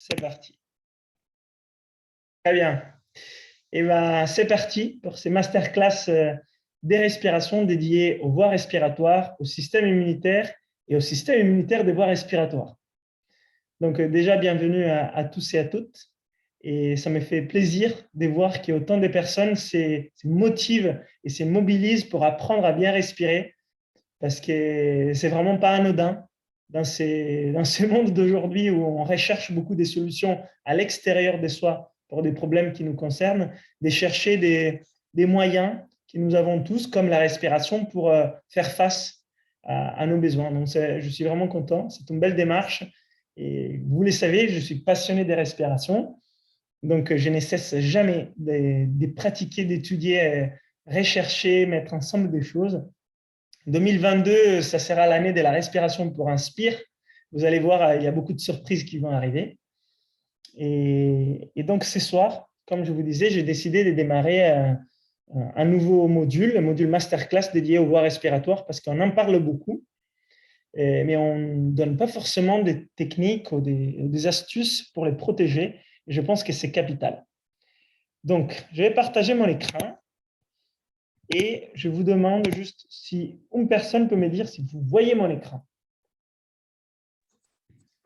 C'est parti. Très bien. Et ben, c'est parti pour ces masterclass des respirations dédiées aux voies respiratoires, au système immunitaire et au système immunitaire des voies respiratoires. Donc déjà, bienvenue à tous et à toutes. Et ça me fait plaisir de voir qu'il y a autant de personnes se motivent et se mobilisent pour apprendre à bien respirer parce que c'est vraiment pas anodin dans ce monde d'aujourd'hui où on recherche beaucoup des solutions à l'extérieur de soi pour des problèmes qui nous concernent, de chercher des moyens que nous avons tous, comme la respiration, pour faire face à nos besoins. Donc, je suis vraiment content. C'est une belle démarche. Et vous le savez, je suis passionné des respirations. Donc, je ne cesse jamais de pratiquer, d'étudier, rechercher, mettre ensemble des choses. 2022, ça sera l'année de la respiration pour Inspire. Vous allez voir, il y a beaucoup de surprises qui vont arriver. Et donc, ce soir, comme je vous disais, j'ai décidé de démarrer un nouveau module, le module masterclass dédié aux voies respiratoires, parce qu'on en parle beaucoup, mais on ne donne pas forcément des techniques ou des astuces pour les protéger. Et je pense que c'est capital. Donc, je vais partager mon écran. Et je vous demande juste si une personne peut me dire si vous voyez mon écran.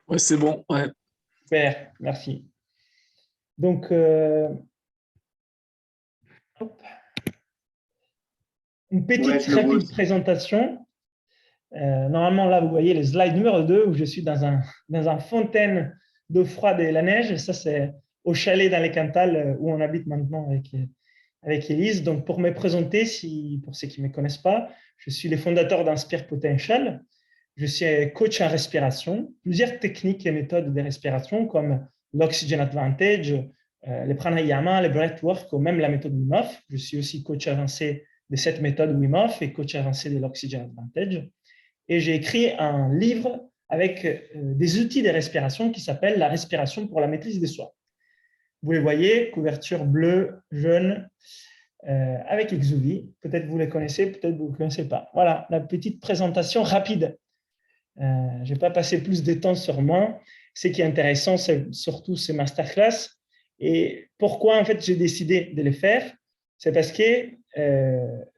Ouais, c'est bon. Ouais. Super, merci. Donc, une petite rapide présentation. Normalement, là, vous voyez le slide numéro 2 où je suis dans un fontaine d'eau froide et la neige. Ça, c'est au chalet dans les Cantal où on habite maintenant avec Élise. Donc, pour me présenter, pour ceux qui ne me connaissent pas, je suis le fondateur d'Inspire Potential. Je suis coach en respiration, plusieurs techniques et méthodes de respiration comme l'Oxygen Advantage, le pranayama, le breathwork ou même la méthode Wim Hof. Je suis aussi coach avancé de cette méthode Wim Hof et coach avancé de l'Oxygen Advantage. Et j'ai écrit un livre avec des outils de respiration qui s'appelle La respiration pour la maîtrise des soi. Vous les voyez, couverture bleue, jaune, avec Exuvie. Peut-être vous les connaissez, peut-être vous ne les connaissez pas. Voilà, la petite présentation rapide. Je ne vais pas passer plus de temps sur moi. Ce qui est intéressant, c'est surtout ces masterclass. Et pourquoi, en fait, j'ai décidé de les faire? C'est parce que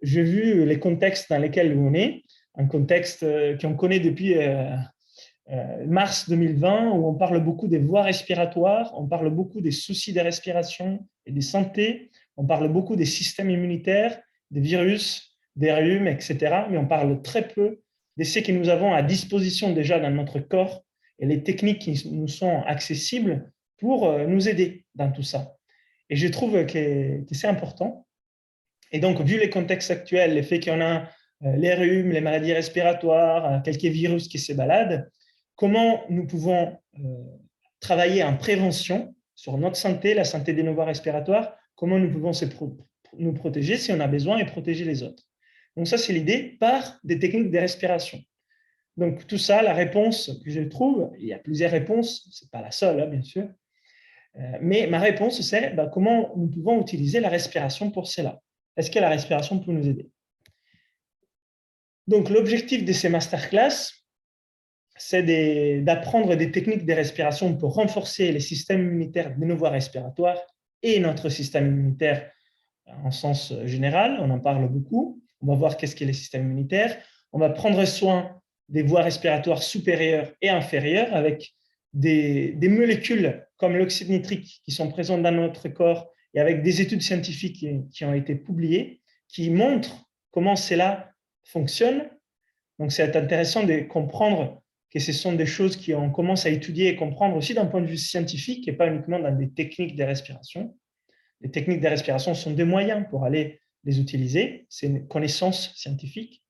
j'ai vu les contextes dans lesquels on est, un contexte qu'on connaît depuis mars 2020, où on parle beaucoup des voies respiratoires, on parle beaucoup des soucis de respiration et de santé, on parle beaucoup des systèmes immunitaires, des virus, des rhumes, etc. Mais on parle très peu de ce que nous avons à disposition déjà dans notre corps et les techniques qui nous sont accessibles pour nous aider dans tout ça. Et je trouve que c'est important. Et donc, vu les contextes actuels, le fait qu'on a les rhumes, les maladies respiratoires, quelques virus qui se baladent, comment nous pouvons travailler en prévention sur notre santé, la santé des voies respiratoires, comment nous pouvons nous protéger si on a besoin et protéger les autres. Donc ça, c'est l'idée par des techniques de respiration. Donc tout ça, la réponse que je trouve, il y a plusieurs réponses, ce n'est pas la seule, hein, bien sûr, mais ma réponse, c'est comment nous pouvons utiliser la respiration pour cela. Est-ce que la respiration peut nous aider? Donc l'objectif de ces masterclass, c'est d'apprendre des techniques de respiration pour renforcer les systèmes immunitaires de nos voies respiratoires et notre système immunitaire en sens général. On en parle beaucoup. On va voir qu'est-ce qu'est le système immunitaire. On va prendre soin des voies respiratoires supérieures et inférieures avec des molécules comme l'oxyde nitrique qui sont présentes dans notre corps et avec des études scientifiques qui ont été publiées qui montrent comment cela fonctionne. Donc, c'est intéressant de comprendre que ce sont des choses qu'on commence à étudier et comprendre aussi d'un point de vue scientifique et pas uniquement dans des techniques de respiration. Les techniques de respiration sont des moyens pour aller les utiliser. C'est une connaissance scientifique.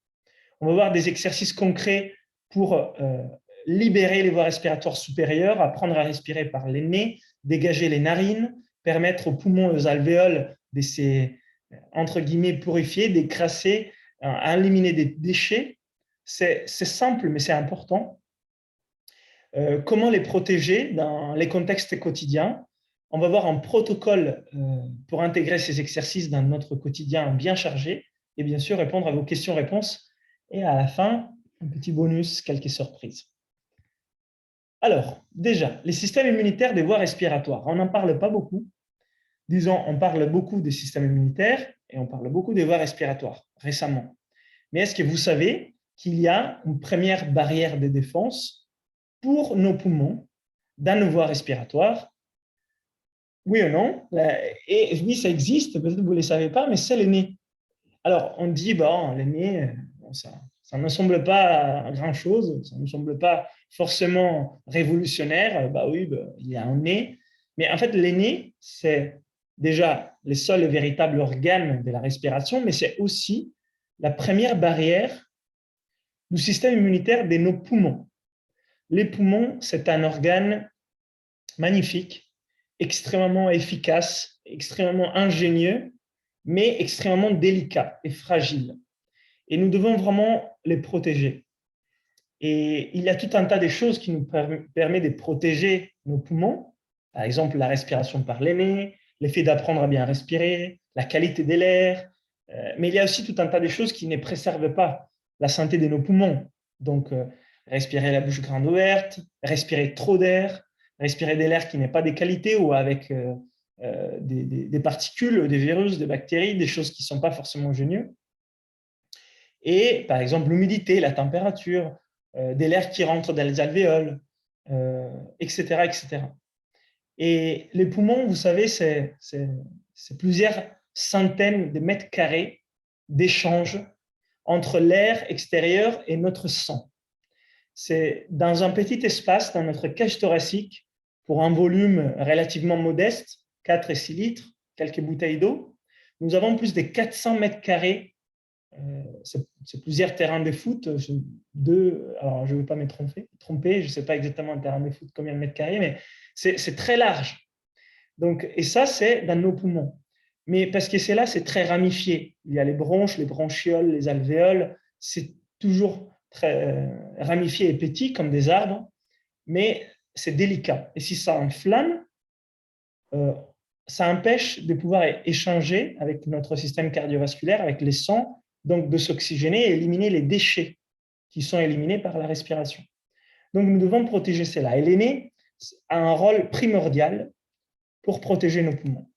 On va voir des exercices concrets pour libérer les voies respiratoires supérieures, apprendre à respirer par les nez, dégager les narines, permettre aux poumons et aux alvéoles de se, entre guillemets, purifier, d'écrasser, à éliminer des déchets. C'est simple, mais c'est important. Comment les protéger dans les contextes quotidiens? On va voir un protocole pour intégrer ces exercices dans notre quotidien bien chargé et bien sûr répondre à vos questions-réponses. Et à la fin, un petit bonus, quelques surprises. Alors, déjà, les systèmes immunitaires des voies respiratoires, on n'en parle pas beaucoup. Disons, on parle beaucoup des systèmes immunitaires et on parle beaucoup des voies respiratoires récemment. Mais est-ce que vous savez qu'il y a une première barrière de défense pour nos poumons dans nos voies respiratoires? Oui ou non? Et oui, ça existe, peut-être que vous ne le savez pas, mais c'est le nez. Alors, on dit, bon, le nez, ça ne semble pas à grand-chose, ça ne semble pas forcément révolutionnaire. Bah oui, bah, il y a un nez. Mais en fait, le nez, c'est déjà le seul et véritable organe de la respiration, mais c'est aussi la première barrière du système immunitaire de nos poumons. Les poumons, c'est un organe magnifique, extrêmement efficace, extrêmement ingénieux, mais extrêmement délicat et fragile. Et nous devons vraiment les protéger. Et il y a tout un tas de choses qui nous permettent de protéger nos poumons, par exemple la respiration par les nez, l'effet d'apprendre à bien respirer, la qualité de l'air, mais il y a aussi tout un tas de choses qui ne préservent pas la santé de nos poumons. Donc, respirer la bouche grande ouverte, respirer trop d'air, respirer de l'air qui n'est pas de qualité ou avec des particules, des virus, des bactéries, des choses qui ne sont pas forcément génieuses. Et par exemple, l'humidité, la température, de l'air qui rentre dans les alvéoles, etc., etc. Et les poumons, vous savez, c'est plusieurs centaines de mètres carrés d'échange entre l'air extérieur et notre sang. C'est dans un petit espace, dans notre cage thoracique, pour un volume relativement modeste, 4 et 6 litres, quelques bouteilles d'eau, nous avons plus de 400 mètres carrés. C'est plusieurs terrains de foot. Alors je ne veux pas me tromper, je ne sais pas exactement un terrain de foot combien de mètres carrés, mais c'est très large. Donc, et ça, c'est dans nos poumons. Mais parce que c'est là, c'est très ramifié. Il y a les bronches, les bronchioles, les alvéoles. C'est toujours très ramifié et petit comme des arbres, mais c'est délicat. Et si ça enflamme, ça empêche de pouvoir échanger avec notre système cardiovasculaire, avec les sangs, donc de s'oxygéner et éliminer les déchets qui sont éliminés par la respiration. Donc nous devons protéger cela. Et l'aîné a un rôle primordial pour protéger nos poumons.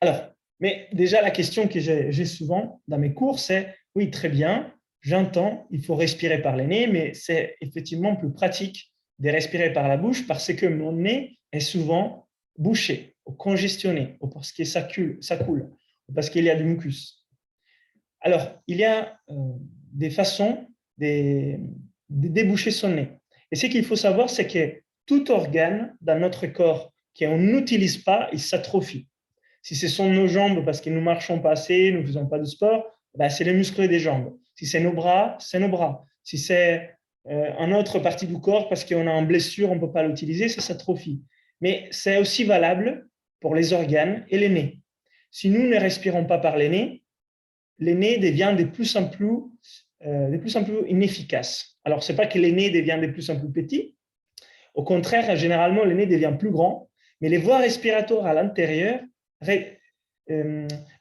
Alors, mais déjà la question que j'ai souvent dans mes cours, c'est oui, très bien, j'entends, il faut respirer par le nez, mais c'est effectivement plus pratique de respirer par la bouche parce que mon nez est souvent bouché ou congestionné ou parce que ça coule ou parce qu'il y a du mucus. Alors, il y a des façons de déboucher son nez. Et ce qu'il faut savoir, c'est que tout organe dans notre corps qu'on n'utilise pas, il s'atrophie. Si ce sont nos jambes parce que nous ne marchons pas assez, nous ne faisons pas de sport, ben c'est les muscles des jambes. Si c'est nos bras, c'est nos bras. Si c'est une autre partie du corps parce qu'on a une blessure, on ne peut pas l'utiliser, ça s'atrophie. Mais c'est aussi valable pour les organes et les nez. Si nous ne respirons pas par les nez devient de plus en plus inefficace. Alors, ce n'est pas que les nez deviennent de plus en plus petits. Au contraire, généralement, le nez devient plus grand, mais les voies respiratoires à l'intérieur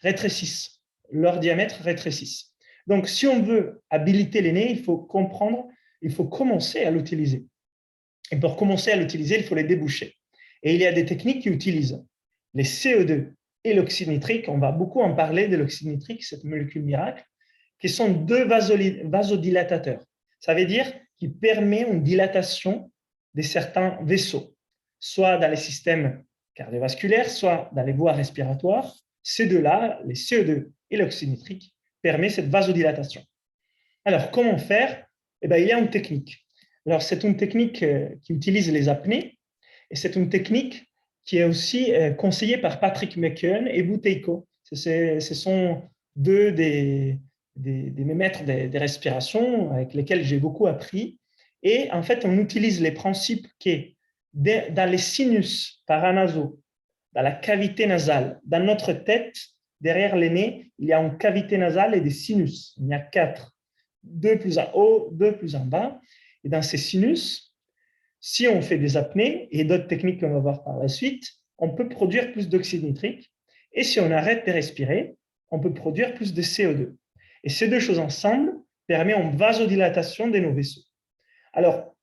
rétrécissent. Leur diamètre rétrécissent. Donc, si on veut habiliter les nez, il faut comprendre, il faut commencer à l'utiliser. Et pour commencer à l'utiliser, il faut les déboucher. Et il y a des techniques qui utilisent les CO2 et l'oxyde nitrique. On va beaucoup en parler de l'oxyde nitrique, cette molécule miracle, qui sont deux vasodilatateurs. Ça veut dire qu'il permet une dilatation de certains vaisseaux, soit dans les systèmes cardiovasculaires, soit dans les voies respiratoires. Ces deux-là, les CO2 et l'oxyde nitrique, permettent cette vasodilatation. Alors, comment faire? Eh bien, il y a une technique. Alors, c'est une technique qui utilise les apnées et c'est une technique qui est aussi conseillée par Patrick McKeown et Buteyko. Ce sont deux des maîtres des respirations avec lesquels j'ai beaucoup appris. Et en fait, on utilise les principes qui, dans les sinus paranasaux, dans la cavité nasale, dans notre tête, derrière les nez, il y a une cavité nasale et des sinus. Il y a 4. 2 plus en haut, 2 plus en bas. Et dans ces sinus, si on fait des apnées et d'autres techniques qu'on va voir par la suite, on peut produire plus d'oxyde nitrique. Et si on arrête de respirer, on peut produire plus de CO2. Et ces deux choses ensemble permettent une vasodilatation de nos vaisseaux. Alors,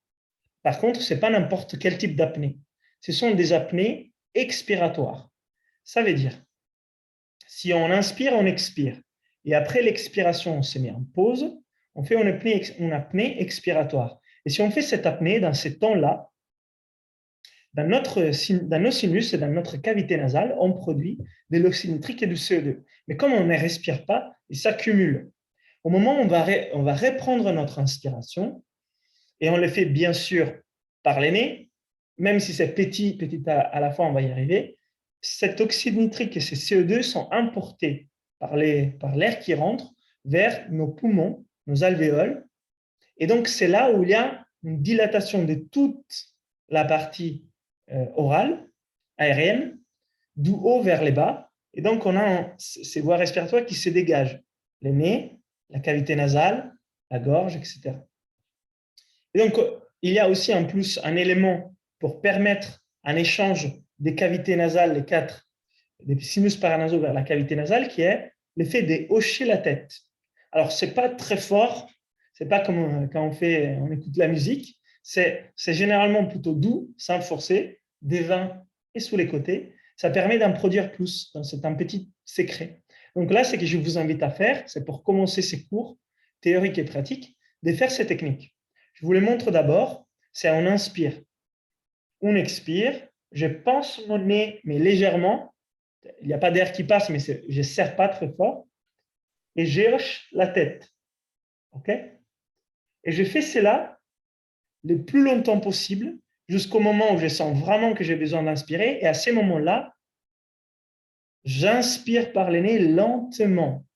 Par contre, ce n'est pas n'importe quel type d'apnée. Ce sont des apnées expiratoires. Ça veut dire, si on inspire, on expire. Et après l'expiration, on se met en pause, on fait une apnée expiratoire. Et si on fait cette apnée dans ces temps-là, dans nos sinus et dans notre cavité nasale, on produit de l'oxyde nitrique et du CO2. Mais comme on ne respire pas, il s'accumule. Au moment où on va reprendre notre inspiration, et on le fait bien sûr par les nez, même si c'est petit à la fois, on va y arriver, cet oxyde nitrique et ces CO2 sont importés par l'air qui rentre vers nos poumons, nos alvéoles. Et donc, c'est là où il y a une dilatation de toute la partie orale, aérienne, du haut vers les bas. Et donc, on a ces voies respiratoires qui se dégagent. Les nez, la cavité nasale, la gorge, etc. Et donc, il y a aussi en plus un élément pour permettre un échange des cavités nasales, les quatre, des sinus paranasaux vers la cavité nasale, qui est l'effet de hocher la tête. Alors, ce n'est pas très fort, ce n'est pas comme quand on écoute la musique, c'est généralement plutôt doux, sans forcer, devant et sous les côtés. Ça permet d'en produire plus, c'est un petit secret. Donc là, ce que je vous invite à faire, c'est pour commencer ces cours théoriques et pratiques, de faire ces techniques. Je vous les montre d'abord, c'est on inspire, on expire, je pince mon nez, mais légèrement, il n'y a pas d'air qui passe, mais je ne serre pas très fort, et je hoche la tête. Okay, et je fais cela le plus longtemps possible, jusqu'au moment où je sens vraiment que j'ai besoin d'inspirer, et à ces moments-là, j'inspire par le nez lentement.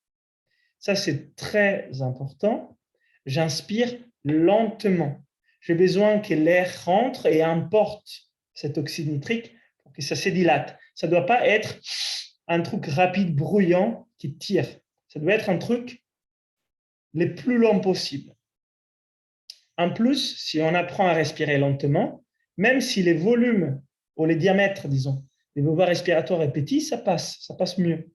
Ça, c'est très important. J'inspire lentement. J'ai besoin que l'air rentre et emporte cet oxyde nitrique pour que ça se dilate. Ça ne doit pas être un truc rapide, bruyant, qui tire. Ça doit être un truc le plus long possible. En plus, si on apprend à respirer lentement, même si les volumes ou les diamètres, disons, des voies respiratoires est petit, ça passe mieux.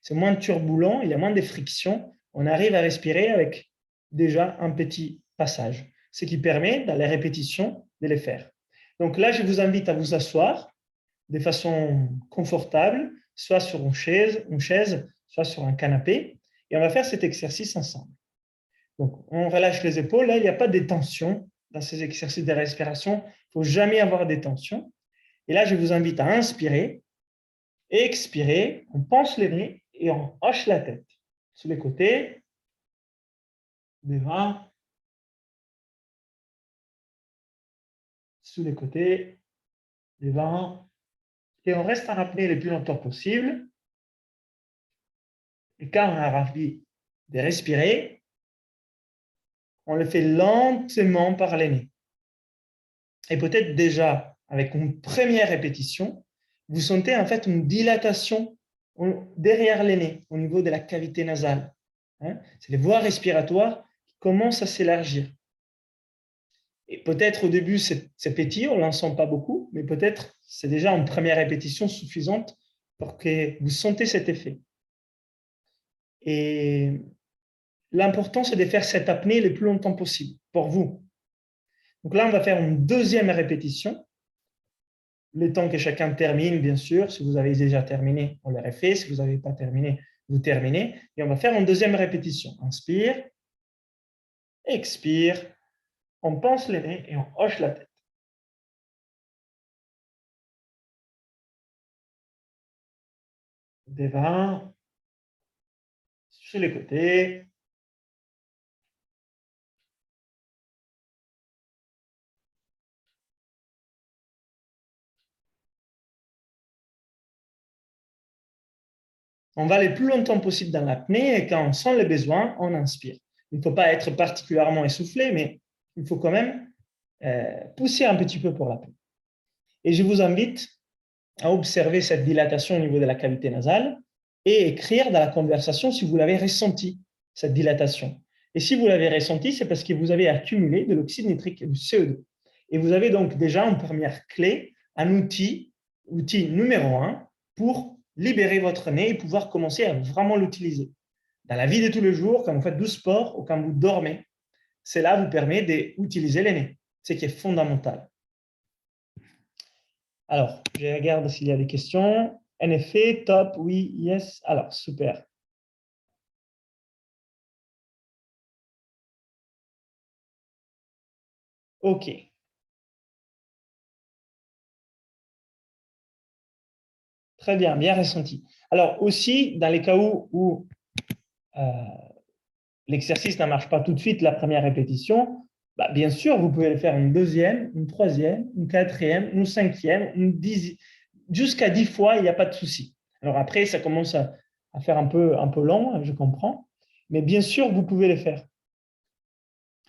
C'est moins turbulent, il y a moins de friction. On arrive à respirer avec déjà un petit passage, ce qui permet, dans les répétitions, de les faire. Donc là, je vous invite à vous asseoir de façon confortable, soit sur une chaise, soit sur un canapé, et on va faire cet exercice ensemble. Donc, on relâche les épaules. Là, il n'y a pas de tension dans ces exercices de respiration. Il ne faut jamais avoir de tension. Et là, je vous invite à inspirer, expirer, on pince les nez et on hoche la tête. Sur les côtés, devant, sous les côtés, devant. Et on reste en apnée le plus longtemps possible. Et quand on a envie de respirer, on le fait lentement par les nez. Et peut-être déjà, avec une première répétition, vous sentez en fait une dilatation derrière les nez, au niveau de la cavité nasale. C'est les voies respiratoires qui commencent à s'élargir. Et peut-être au début, c'est petit, on n'en sent pas beaucoup, mais peut-être c'est déjà une première répétition suffisante pour que vous sentez cet effet. Et l'important, c'est de faire cette apnée le plus longtemps possible pour vous. Donc là, on va faire une deuxième répétition. Le temps que chacun termine, bien sûr. Si vous avez déjà terminé, on le refait. Si vous n'avez pas terminé, vous terminez. Et on va faire une deuxième répétition. Inspire, expire, on pince les nez et on hoche la tête. Devant, sur les côtés. On va le plus longtemps possible dans l'apnée et quand on sent le besoin, on inspire. Il ne faut pas être particulièrement essoufflé, mais il faut quand même pousser un petit peu pour l'apnée. Et je vous invite à observer cette dilatation au niveau de la cavité nasale et écrire dans la conversation si vous l'avez ressenti, cette dilatation. Et si vous l'avez ressenti, c'est parce que vous avez accumulé de l'oxyde nitrique et du CO2. Et vous avez donc déjà une première clé, un outil numéro 1 pour libérer votre nez et pouvoir commencer à vraiment l'utiliser. Dans la vie de tous les jours, quand vous faites du sport ou quand vous dormez, cela vous permet d'utiliser les nez. ce qui est fondamental. Alors, je regarde s'il y a des questions. En effet, top, oui, yes. Alors, super. OK. Très bien, bien ressenti. Alors, aussi, dans les cas où l'exercice ne marche pas tout de suite, la première répétition, bah, bien sûr, vous pouvez le faire une deuxième, une troisième, une quatrième, une cinquième, jusqu'à 10 fois, il n'y a pas de souci. Alors après, ça commence à faire un peu long, je comprends, mais bien sûr, vous pouvez le faire.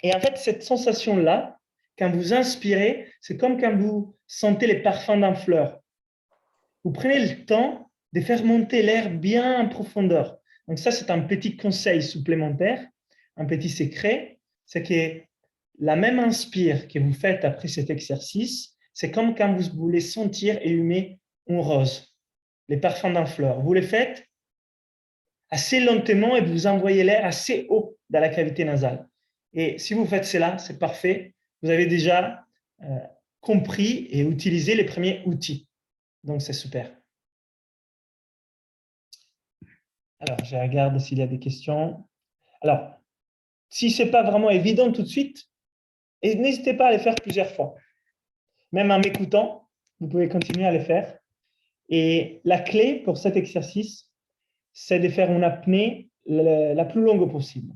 Et en fait, cette sensation-là, quand vous inspirez, c'est comme quand vous sentez les parfums d'un fleur. Vous prenez le temps de faire monter l'air bien en profondeur. Donc ça, c'est un petit conseil supplémentaire, un petit secret, c'est que la même inspire que vous faites après cet exercice, c'est comme quand vous voulez sentir et humer une rose, les parfums d'un fleur. Vous les faites assez lentement et vous envoyez l'air assez haut dans la cavité nasale. Et si vous faites cela, c'est parfait. Vous avez déjà compris et utilisé les premiers outils. Donc, c'est super. Alors, je regarde s'il y a des questions. Alors, si ce n'est pas vraiment évident tout de suite, n'hésitez pas à les faire plusieurs fois. Même en m'écoutant, vous pouvez continuer à les faire. Et la clé pour cet exercice, c'est de faire une apnée la plus longue possible.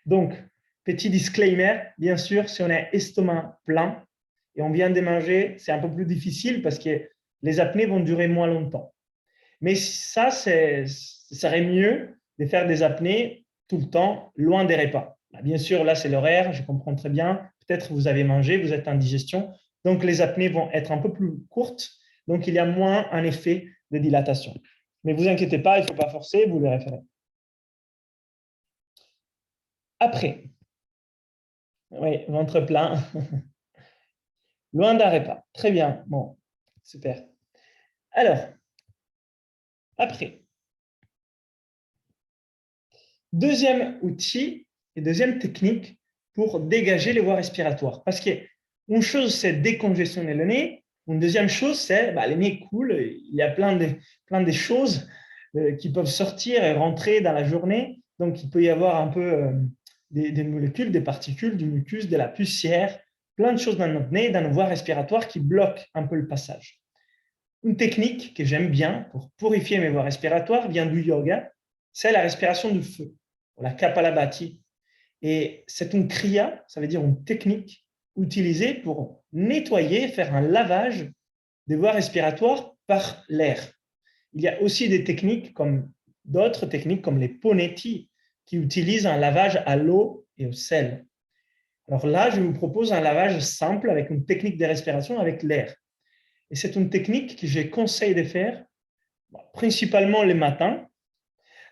Donc, petit disclaimer, bien sûr, si on a estomac plein et on vient de manger, c'est un peu plus difficile parce que les apnées vont durer moins longtemps. Mais ça, ça serait mieux de faire des apnées tout le temps, loin des repas. Bien sûr, là, c'est l'horaire, je comprends très bien. Peut-être vous avez mangé, vous êtes en digestion. Donc, les apnées vont être un peu plus courtes. Donc, il y a moins un effet de dilatation. Mais vous inquiétez pas, il ne faut pas forcer, vous les référez. Après, oui, ventre plein, loin d'un repas. Très bien, bon, super. Alors, après, deuxième outil et deuxième technique pour dégager les voies respiratoires. Parce qu'une chose, c'est décongestionner le nez. Une deuxième chose, c'est le nez coule. Il y a plein de choses qui peuvent sortir et rentrer dans la journée. Donc, il peut y avoir un peu des molécules, des particules, du mucus, de la poussière, plein de choses dans notre nez, dans nos voies respiratoires qui bloquent un peu le passage. Une technique que j'aime bien pour purifier mes voies respiratoires vient du yoga, c'est la respiration du feu, la Kapalabhati. Et c'est une kriya, ça veut dire une technique utilisée pour nettoyer, faire un lavage des voies respiratoires par l'air. Il y a aussi des techniques comme d'autres techniques comme les poneti qui utilisent un lavage à l'eau et au sel. Alors là, je vous propose un lavage simple avec une technique de respiration avec l'air. Et c'est une technique que je conseille de faire principalement les matins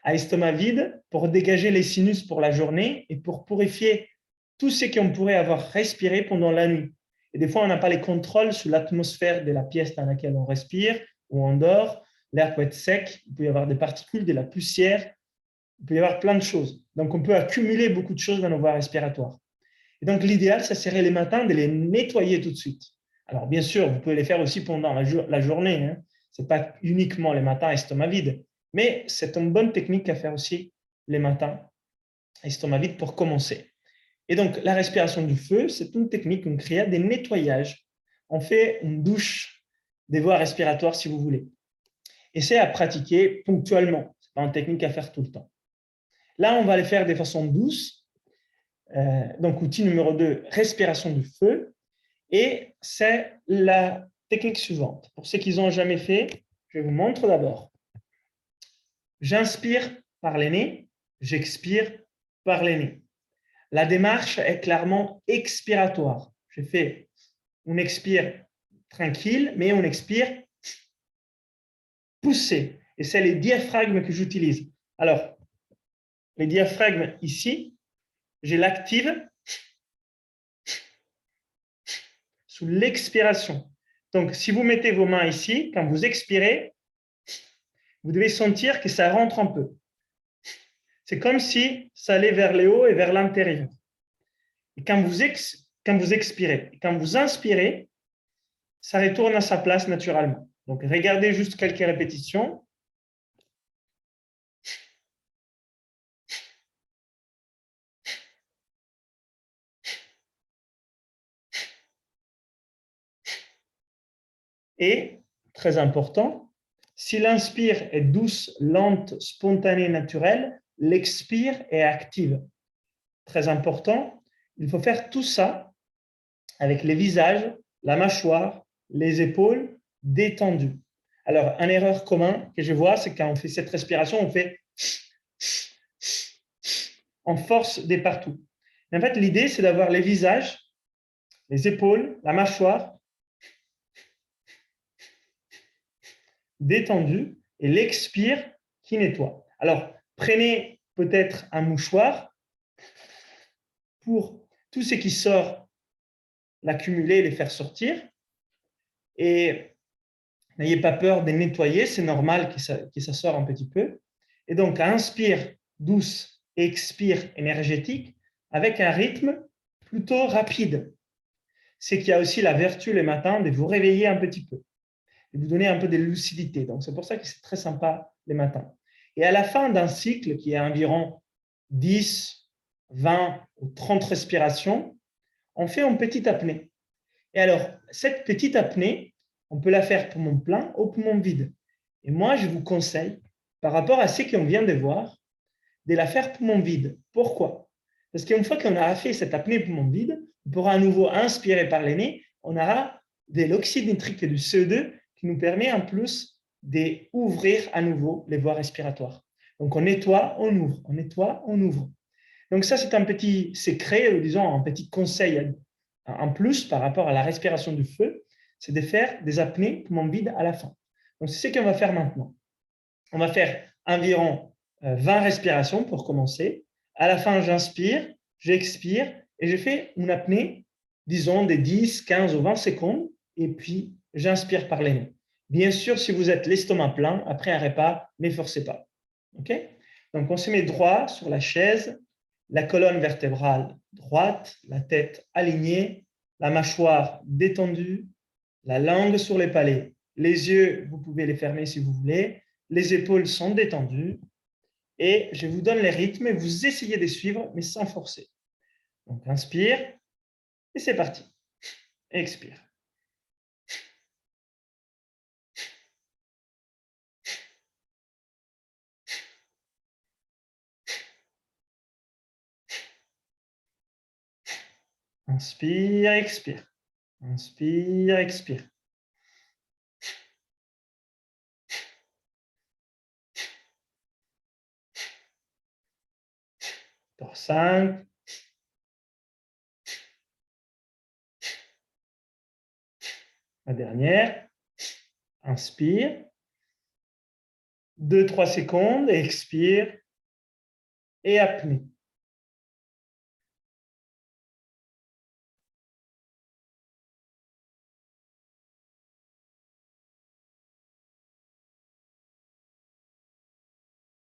à estomac vide pour dégager les sinus pour la journée et pour purifier tout ce qu'on pourrait avoir respiré pendant la nuit. Et des fois, on n'a pas les contrôles sur l'atmosphère de la pièce dans laquelle on respire ou on dort. L'air peut être sec, il peut y avoir des particules, de la poussière, il peut y avoir plein de choses. Donc, on peut accumuler beaucoup de choses dans nos voies respiratoires. Et donc, l'idéal, ça serait les matins de les nettoyer tout de suite. Alors, bien sûr, vous pouvez les faire aussi pendant la journée. Hein. Ce n'est pas uniquement les matins estomac vide, mais c'est une bonne technique à faire aussi les matins estomac vide pour commencer. Et donc, la respiration du feu, c'est une technique, une kriya des nettoyages. On fait une douche des voies respiratoires si vous voulez. Et c'est à pratiquer ponctuellement. Ce n'est pas une technique à faire tout le temps. Là, on va les faire de façon douce. Donc, outil numéro 2, respiration du feu. Et c'est la technique suivante. Pour ceux qui n'ont jamais fait, je vous montre d'abord. J'inspire par les nez, j'expire par les nez. La démarche est clairement expiratoire. Je fais, on expire tranquille, mais on expire poussé. Et c'est les diaphragmes que j'utilise. Alors, les diaphragmes ici, je l'active sous l'expiration. Donc, si vous mettez vos mains ici, quand vous expirez, vous devez sentir que ça rentre un peu. C'est comme si ça allait vers le haut et vers l'intérieur. Et quand quand vous expirez. Et quand vous inspirez, ça retourne à sa place naturellement. Donc, regardez juste quelques répétitions. Et, très important, si l'inspire est douce, lente, spontanée, naturelle, l'expire est active. Très important, il faut faire tout ça avec les visages, la mâchoire, les épaules détendues. Alors, une erreur commune que je vois, c'est quand on fait cette respiration, on fait en force de partout. Mais en fait, l'idée, c'est d'avoir les visages, les épaules, la mâchoire détendus et l'expire qui nettoie. Alors, prenez peut-être un mouchoir pour tout ce qui sort, l'accumuler, les faire sortir. Et n'ayez pas peur de nettoyer, c'est normal que ça sorte un petit peu. Et donc, inspire douce et expire énergétique avec un rythme plutôt rapide. C'est qu'il y a aussi la vertu le matin de vous réveiller un petit peu, de vous donner un peu de lucidité. Donc, c'est pour ça que c'est très sympa les matins. Et à la fin d'un cycle qui est environ 10, 20 ou 30 respirations, on fait une petite apnée. Et alors, cette petite apnée, on peut la faire poumon plein ou poumon vide. Et moi, je vous conseille, par rapport à ce qu'on vient de voir, de la faire poumon vide. Pourquoi? Parce qu'une fois qu'on a fait cette apnée poumon vide, on pourra à nouveau inspirer par le nez, on aura de l'oxyde nitrique et du CO2 qui nous permet en plus d'ouvrir à nouveau les voies respiratoires. Donc, on nettoie, on ouvre, on nettoie, on ouvre. Donc, ça, c'est un petit secret, disons, un petit conseil en plus par rapport à la respiration du feu, c'est de faire des apnées poumon vide à la fin. Donc, c'est ce qu'on va faire maintenant. On va faire environ 20 respirations pour commencer. À la fin, j'inspire, j'expire et je fais une apnée, disons, de 10, 15 ou 20 secondes et puis j'inspire par les nez. Bien sûr, si vous êtes l'estomac plein, après un repas, ne forcez pas. OK? Donc, on se met droit sur la chaise, la colonne vertébrale droite, la tête alignée, la mâchoire détendue, la langue sur les palais. Les yeux, vous pouvez les fermer si vous voulez. Les épaules sont détendues. Et je vous donne les rythmes. Vous essayez de suivre, mais sans forcer. Donc, inspire. Et c'est parti. Expire. Inspire, expire. Inspire, expire. Encore 5. La dernière. Inspire. 2-3 secondes. Expire. Et apnée.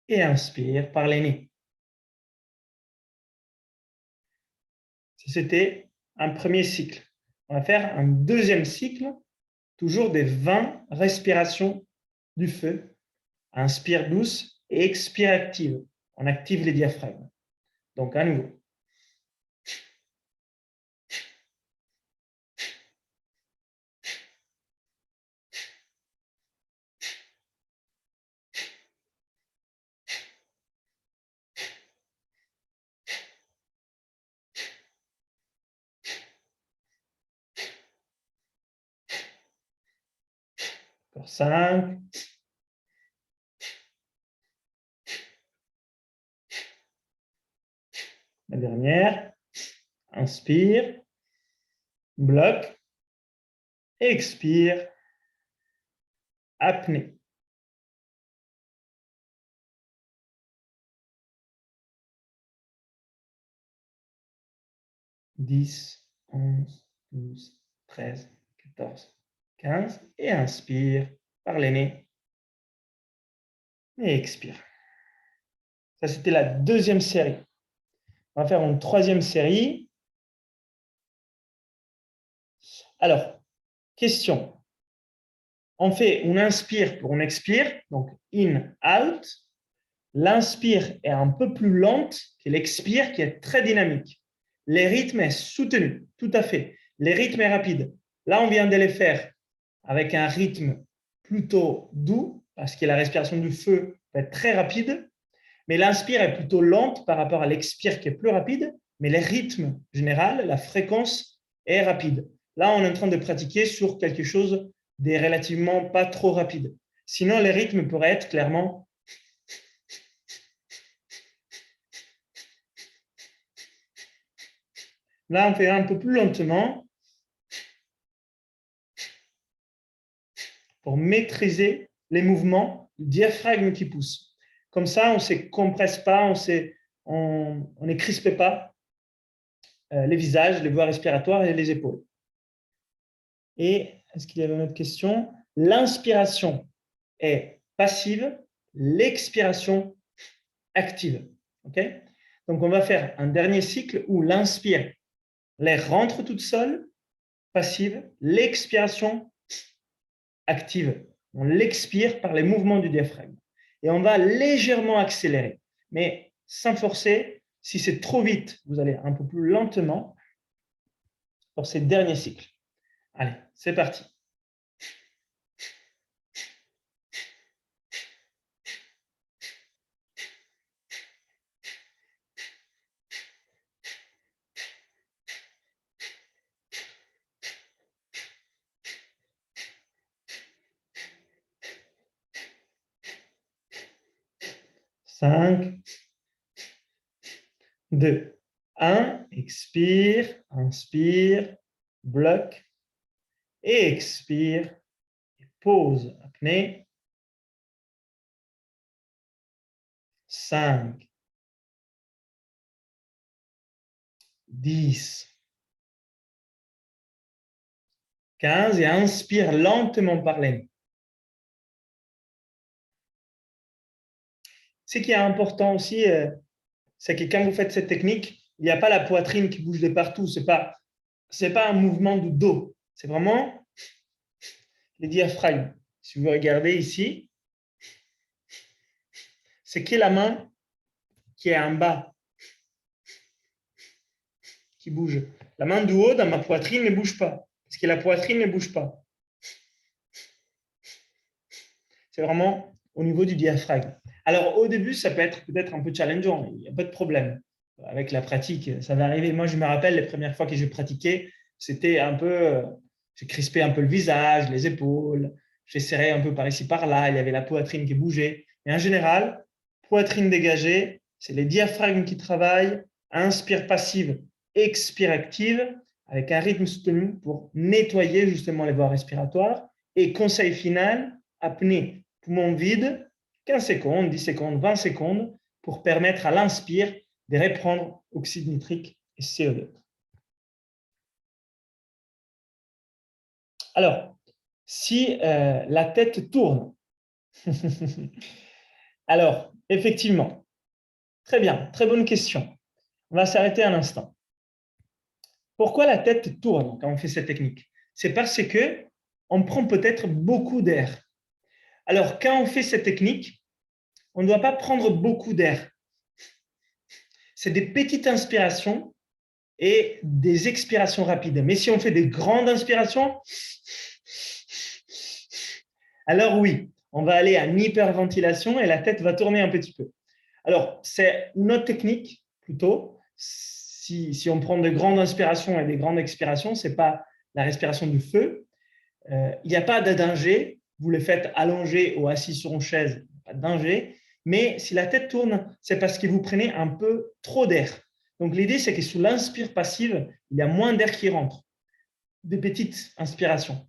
Et inspire par les nez. C'était un premier cycle. On va faire un deuxième cycle, toujours des 20 respirations du feu. Inspire douce et expire active. On active les diaphragmes. Donc, à nouveau. Encore 5. La dernière. Inspire. Bloc. Expire. Apnée. 10, 11, 12, 13, 14, 15. Et inspire par les nez. Et expire. Ça, c'était la deuxième série. On va faire une troisième série. Alors, question. On inspire pour on expire, donc in, out. L'inspire est un peu plus lente que l'expire qui est très dynamique. Les rythmes est soutenu, tout à fait. Les rythmes est rapide. Là, on vient de les faire avec un rythme plutôt doux, parce que la respiration du feu peut être très rapide, mais l'inspire est plutôt lente par rapport à l'expire qui est plus rapide, mais les rythmes général, la fréquence est rapide. Là, on est en train de pratiquer sur quelque chose de relativement pas trop rapide. Sinon, les rythmes pourraient être clairement là, on fait un peu plus lentement pour maîtriser les mouvements du diaphragme qui pousse. Comme ça, on ne se compresse pas, on ne crispe pas les visages, les voies respiratoires et les épaules. Et est-ce qu'il y avait une autre question? L'inspiration est passive, l'expiration active. Okay? Donc, on va faire un dernier cycle où l'inspire, l'air rentre toute seule, passive, l'expiration active. On l'expire par les mouvements du diaphragme. Et on va légèrement accélérer, mais sans forcer. Si c'est trop vite, vous allez un peu plus lentement pour ces derniers cycles. Allez, c'est parti. Cinq, 2, 1, expire, inspire, bloc, et expire, et pause, apnée. 5, 10, 15, et inspire lentement par les nez. Ce qui est important aussi, c'est que quand vous faites cette technique, il n'y a pas la poitrine qui bouge de partout. Ce n'est pas un mouvement du dos. C'est vraiment les diaphragmes. Si vous regardez ici, c'est que la main qui est en bas qui bouge. La main du haut dans ma poitrine ne bouge pas, parce que la poitrine ne bouge pas. C'est vraiment au niveau du diaphragme. Alors, au début, ça peut être peut-être un peu challengeant, il n'y a pas de problème. Avec la pratique, ça va arriver. Moi, je me rappelle les premières fois que j'ai pratiqué, c'était un peu, j'ai crispé un peu le visage, les épaules, j'ai serré un peu par ici, par là, il y avait la poitrine qui bougeait. Mais en général, poitrine dégagée, c'est les diaphragmes qui travaillent, inspire passive, expire active, avec un rythme soutenu pour nettoyer justement les voies respiratoires. Et conseil final, apnée, poumon vide, 15 secondes, 10 secondes, 20 secondes, pour permettre à l'inspire de reprendre oxyde nitrique et CO2. Alors, si la tête tourne, alors, effectivement, très bien, très bonne question. On va s'arrêter un instant. Pourquoi la tête tourne quand on fait cette technique? C'est parce que on prend peut-être beaucoup d'air. Alors, quand on fait cette technique, on ne doit pas prendre beaucoup d'air. C'est des petites inspirations et des expirations rapides. Mais si on fait des grandes inspirations, alors oui, on va aller à une hyperventilation et la tête va tourner un petit peu. Alors, c'est une autre technique, plutôt. Si on prend de grandes inspirations et des grandes expirations, ce n'est pas la respiration du feu. Il n'y a pas de danger. Vous le faites allongé ou assis sur une chaise, pas de danger. Mais si la tête tourne, c'est parce que vous prenez un peu trop d'air. Donc, l'idée, c'est que sous l'inspire passive, il y a moins d'air qui rentre. Des petites inspirations.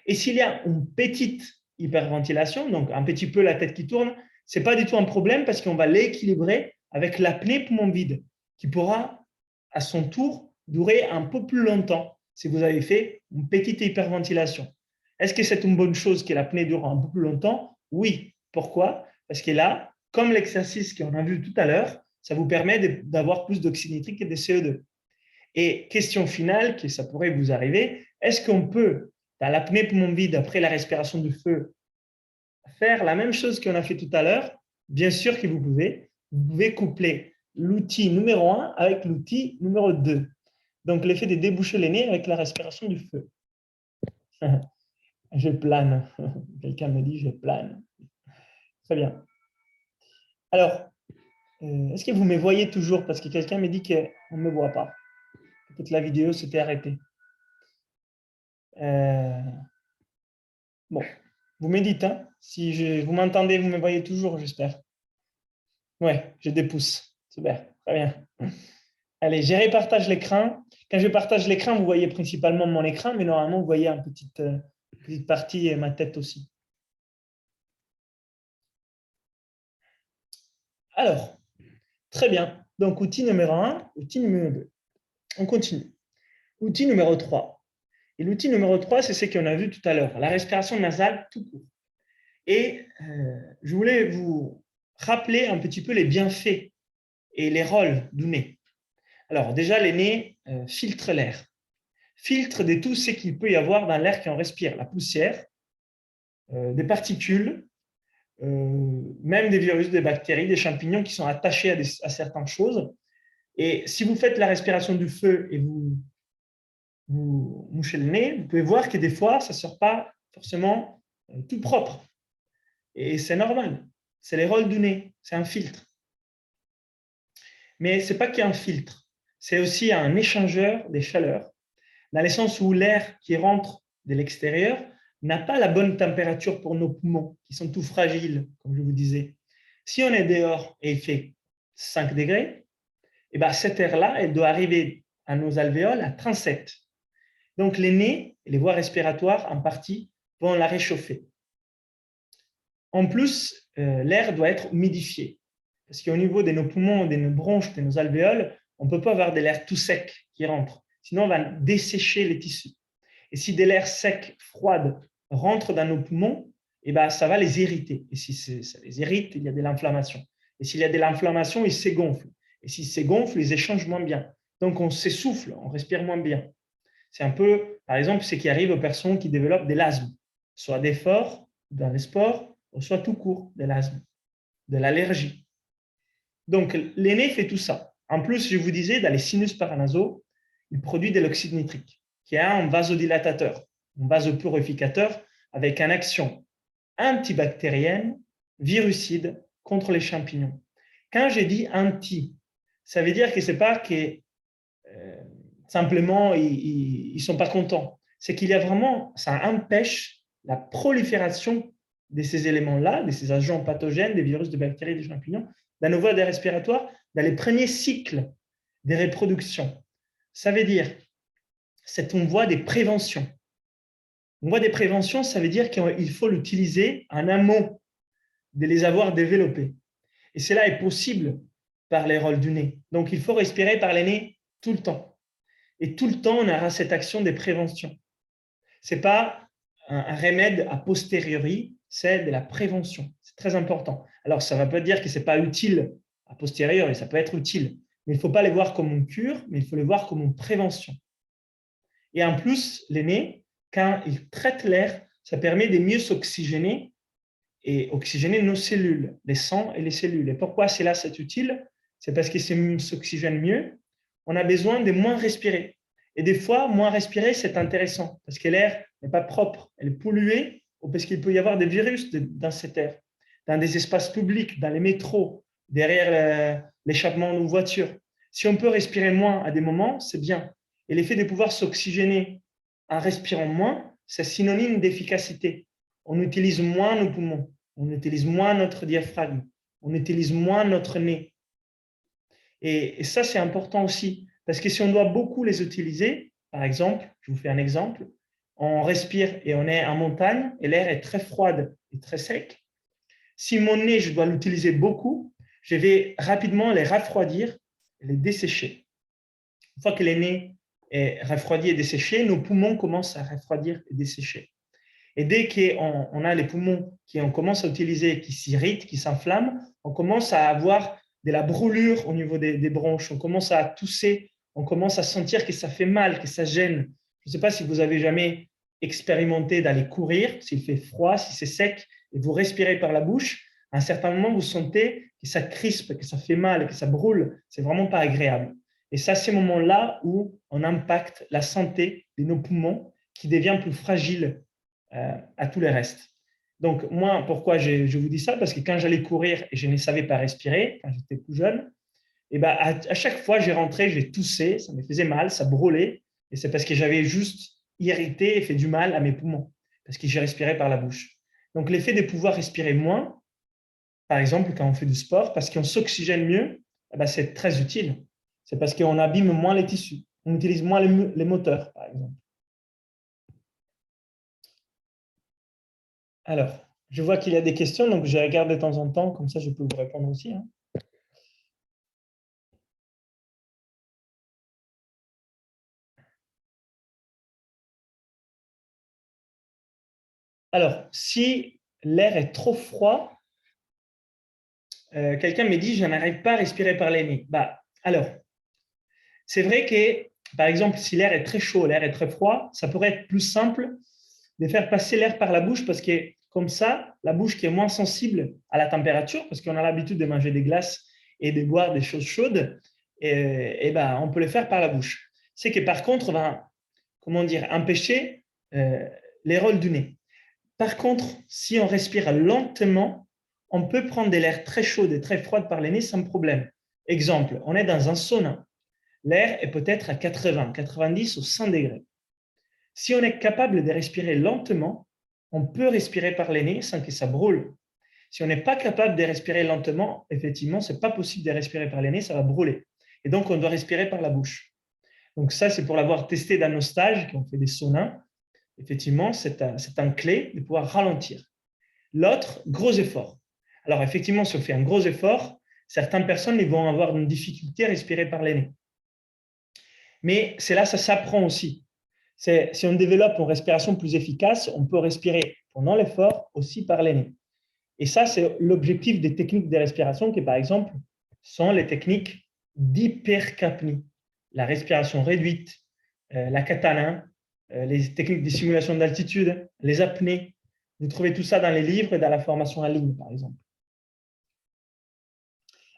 Et s'il y a une petite hyperventilation, donc un petit peu la tête qui tourne, ce n'est pas du tout un problème parce qu'on va l'équilibrer avec l'apnée poumon vide, qui pourra, à son tour, durer un peu plus longtemps si vous avez fait une petite hyperventilation. Est-ce que c'est une bonne chose que l'apnée dure un peu plus longtemps? Oui. Pourquoi? Parce que là, comme l'exercice qu'on a vu tout à l'heure, ça vous permet d'avoir plus d'oxyde nitrique et de CO2. Et question finale, que ça pourrait vous arriver, est-ce qu'on peut, dans l'apnée poumon vide, après la respiration du feu, faire la même chose qu'on a fait tout à l'heure? Bien sûr que vous pouvez. Vous pouvez coupler l'outil numéro 1 avec l'outil numéro 2. Donc, l'effet de déboucher les nez avec la respiration du feu. Je plane. Quelqu'un me dit je plane. Très bien. Alors, est-ce que vous me voyez toujours? Parce que quelqu'un me dit qu'on ne me voit pas. Peut-être la vidéo s'était arrêtée. Bon, vous me dites, hein, si vous m'entendez, vous me voyez toujours, j'espère. Ouais, j'ai des pouces. Super, très bien. Allez, je repartage l'écran. Quand je partage l'écran, vous voyez principalement mon écran, mais normalement, vous voyez une petite partie et ma tête aussi. Alors, très bien. Donc, outil numéro 1, outil numéro 2. On continue. Outil numéro 3. Et l'outil numéro 3, c'est ce qu'on a vu tout à l'heure, la respiration nasale tout court. Et je voulais vous rappeler un petit peu les bienfaits et les rôles du nez. Alors, déjà, les nez filtrent l'air. Filtrent de tout ce qu'il peut y avoir dans l'air qu'on respire, la poussière, des particules, même des virus, des bactéries, des champignons qui sont attachés à certaines choses. Et si vous faites la respiration du feu et vous mouchez le nez, vous pouvez voir que des fois, ça ne sort pas forcément tout propre. Et c'est normal. C'est les rôles du nez. C'est un filtre. Mais ce n'est pas qu'un filtre. C'est aussi un échangeur des chaleurs, dans le sens où l'air qui rentre de l'extérieur n'a pas la bonne température pour nos poumons, qui sont tout fragiles, comme je vous disais. Si on est dehors et il fait 5 degrés, et bien cette air-là, elle doit arriver à nos alvéoles à 37. Donc les nez et les voies respiratoires, en partie, vont la réchauffer. En plus, l'air doit être humidifié. Parce qu'au niveau de nos poumons, de nos bronches, de nos alvéoles, on ne peut pas avoir de l'air tout sec qui rentre. Sinon, on va dessécher les tissus. Et si de l'air sec, froid, rentre dans nos poumons, eh ben, ça va les irriter. Et si ça les irrite, il y a de l'inflammation. Et s'il y a de l'inflammation, ils se gonflent. Et s'ils se gonflent, ils échangent moins bien. Donc, on s'essouffle, on respire moins bien. C'est un peu, par exemple, ce qui arrive aux personnes qui développent de l'asthme, soit d'effort dans les sports, ou soit tout court, de l'asthme, de l'allergie. Donc, le nez fait tout ça. En plus, je vous disais, dans les sinus paranasaux, il produit de l'oxyde nitrique, qui est un vasodilatateur, un vasopurificateur avec une action antibactérienne, virucide contre les champignons. Quand j'ai dit anti, ça veut dire que ce n'est pas que simplement ils ne sont pas contents. C'est qu'il y a vraiment, ça empêche la prolifération de ces éléments-là, de ces agents pathogènes, des virus, des bactéries, des champignons, dans nos voies respiratoires, dans les premiers cycles des reproductions. Ça veut dire, c'est une voie de prévention. Une voie de prévention, ça veut dire qu'il faut l'utiliser en amont de les avoir développés. Et cela est possible par les rôles du nez. Donc, il faut respirer par les nez tout le temps. Et tout le temps, on aura cette action de prévention. Ce n'est pas un remède a posteriori, c'est de la prévention. C'est très important. Alors, ça ne va pas dire que ce n'est pas utile a posteriori, ça peut être utile. Mais il ne faut pas les voir comme une cure, mais il faut les voir comme une prévention. Et en plus, les nez, quand ils traitent l'air, ça permet de mieux s'oxygéner et oxygéner nos cellules, les sangs et les cellules. Et pourquoi cela c'est utile? C'est parce que ça s'oxygène mieux. On a besoin de moins respirer. Et des fois, moins respirer, c'est intéressant parce que l'air n'est pas propre, elle est polluée ou parce qu'il peut y avoir des virus dans cet air, dans des espaces publics, dans les métros, derrière l'échappement de nos voitures. Si on peut respirer moins à des moments, c'est bien. Et l'effet de pouvoir s'oxygéner en respirant moins, c'est synonyme d'efficacité. On utilise moins nos poumons, on utilise moins notre diaphragme, on utilise moins notre nez. Et ça, c'est important aussi, parce que si on doit beaucoup les utiliser, par exemple, je vous fais un exemple, on respire et on est en montagne et l'air est très froid et très sec. Si mon nez, je dois l'utiliser beaucoup, je vais rapidement les refroidir et les dessécher. Une fois que le nez est refroidi et desséché, nos poumons commencent à refroidir et dessécher. Et dès qu'on a les poumons qu'on commence à utiliser, qui s'irritent, qui s'inflamment, on commence à avoir de la brûlure au niveau des bronches, on commence à tousser, on commence à sentir que ça fait mal, que ça gêne. Je ne sais pas si vous avez jamais expérimenté d'aller courir, s'il fait froid, si c'est sec, et vous respirez par la bouche. À un certain moment, vous sentez que ça crispe, que ça fait mal, que ça brûle. C'est vraiment pas agréable. Et c'est à ces moments-là où on impacte la santé de nos poumons qui devient plus fragile à tous les restes. Donc, moi, pourquoi je vous dis ça? Parce que quand j'allais courir et je ne savais pas respirer, quand j'étais plus jeune, et ben, à chaque fois, j'ai rentré, j'ai toussé, ça me faisait mal, ça brûlait. Et c'est parce que j'avais juste irrité et fait du mal à mes poumons, parce que j'ai respiré par la bouche. Donc, l'effet de pouvoir respirer moins, par exemple, quand on fait du sport, parce qu'on s'oxygène mieux, eh ben, c'est très utile. C'est parce qu'on abîme moins les tissus. On utilise moins les moteurs, par exemple. Alors, je vois qu'il y a des questions, donc je regarde de temps en temps, comme ça je peux vous répondre aussi. Hein. Alors, si l'air est trop froid, quelqu'un me dit, je n'arrive pas à respirer par les nez. Bah, alors, c'est vrai que, par exemple, si l'air est très chaud, l'air est très froid, ça pourrait être plus simple de faire passer l'air par la bouche parce que comme ça, la bouche qui est moins sensible à la température, parce qu'on a l'habitude de manger des glaces et de boire des choses chaudes, et ben, on peut le faire par la bouche. C'est que par contre, on va, comment dire, empêcher les rôles du nez. Par contre, si on respire lentement, on peut prendre de l'air très chaud et très froid par les nez sans problème. Exemple, on est dans un sauna. L'air est peut-être à 80, 90 ou 100 degrés. Si on est capable de respirer lentement, on peut respirer par les nez sans que ça brûle. Si on n'est pas capable de respirer lentement, effectivement, ce n'est pas possible de respirer par les nez, ça va brûler. Et donc, on doit respirer par la bouche. Donc ça, c'est pour l'avoir testé dans nos stages, qui ont fait des saunas. Effectivement, c'est un clé de pouvoir ralentir. L'autre, gros effort. Alors, effectivement, si on fait un gros effort, certaines personnes vont avoir une difficulté à respirer par les nez. Mais c'est là, ça s'apprend aussi. Si on développe une respiration plus efficace, on peut respirer pendant l'effort aussi par les nez. Et ça, c'est l'objectif des techniques de respiration qui, par exemple, sont les techniques d'hypercapnie, la respiration réduite, la katana, les techniques de simulation d'altitude, les apnées. Vous trouvez tout ça dans les livres et dans la formation en ligne, par exemple.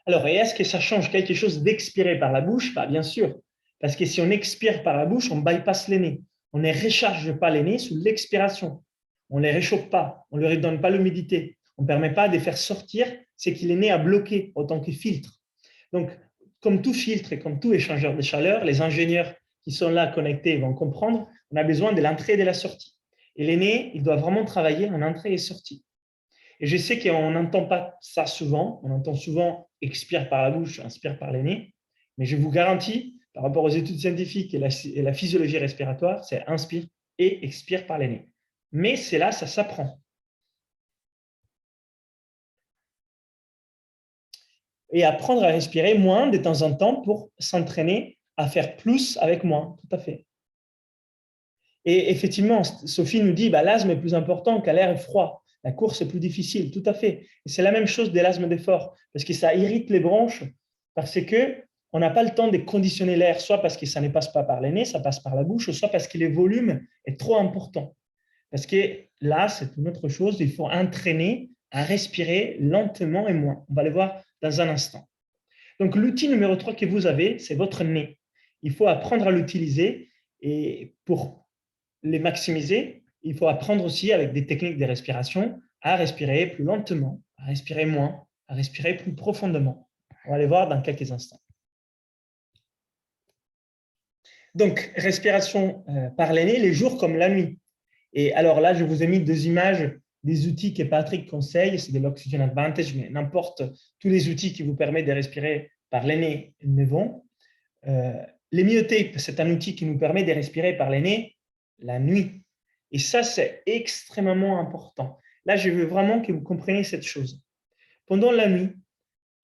Alors, et est-ce que ça change quelque chose d'expirer par la bouche? Bien sûr, parce que si on expire par la bouche, on bypasse les nez. On ne recharge pas les nez sous l'expiration. On ne les réchauffe pas, on ne leur donne pas l'humidité. On ne permet pas de faire sortir ce qui les nez à bloquer autant que filtre. Donc, comme tout filtre et comme tout échangeur de chaleur, les ingénieurs qui sont là connectés vont comprendre, on a besoin de l'entrée et de la sortie. Et les nez, ils doivent vraiment travailler en entrée et sortie. Et je sais qu'on n'entend pas ça souvent. On entend souvent expire par la bouche, inspire par les nez. Mais je vous garantis, par rapport aux études scientifiques et la physiologie respiratoire, c'est inspire et expire par les nez. Mais c'est là, ça s'apprend. Et apprendre à respirer moins de temps en temps pour s'entraîner à faire plus avec moins. Tout à fait. Et effectivement, Sophie nous dit l'asthme est plus important qu'à l'air froid. La course est plus difficile, tout à fait. Et c'est la même chose de l'asthme d'effort, parce que ça irrite les bronches, parce qu'on n'a pas le temps de conditionner l'air, soit parce que ça ne passe pas par les nez, ça passe par la bouche, soit parce que le volume est trop important. Parce que là, c'est une autre chose, il faut entraîner à respirer lentement et moins. On va le voir dans un instant. Donc, l'outil numéro 3 que vous avez, c'est votre nez. Il faut apprendre à l'utiliser et pour les maximiser, il faut apprendre aussi avec des techniques de respiration à respirer plus lentement, à respirer moins, à respirer plus profondément. On va les voir dans quelques instants. Donc, respiration par les nez, les jours comme la nuit. Et alors là, je vous ai mis deux images des outils que Patrick conseille, c'est de l'Oxygen Advantage, mais n'importe, tous les outils qui vous permettent de respirer par les nez me vont. L'hémiotape, c'est un outil qui nous permet de respirer par les nez la nuit. Et ça, c'est extrêmement important. Là, je veux vraiment que vous compreniez cette chose. Pendant la nuit,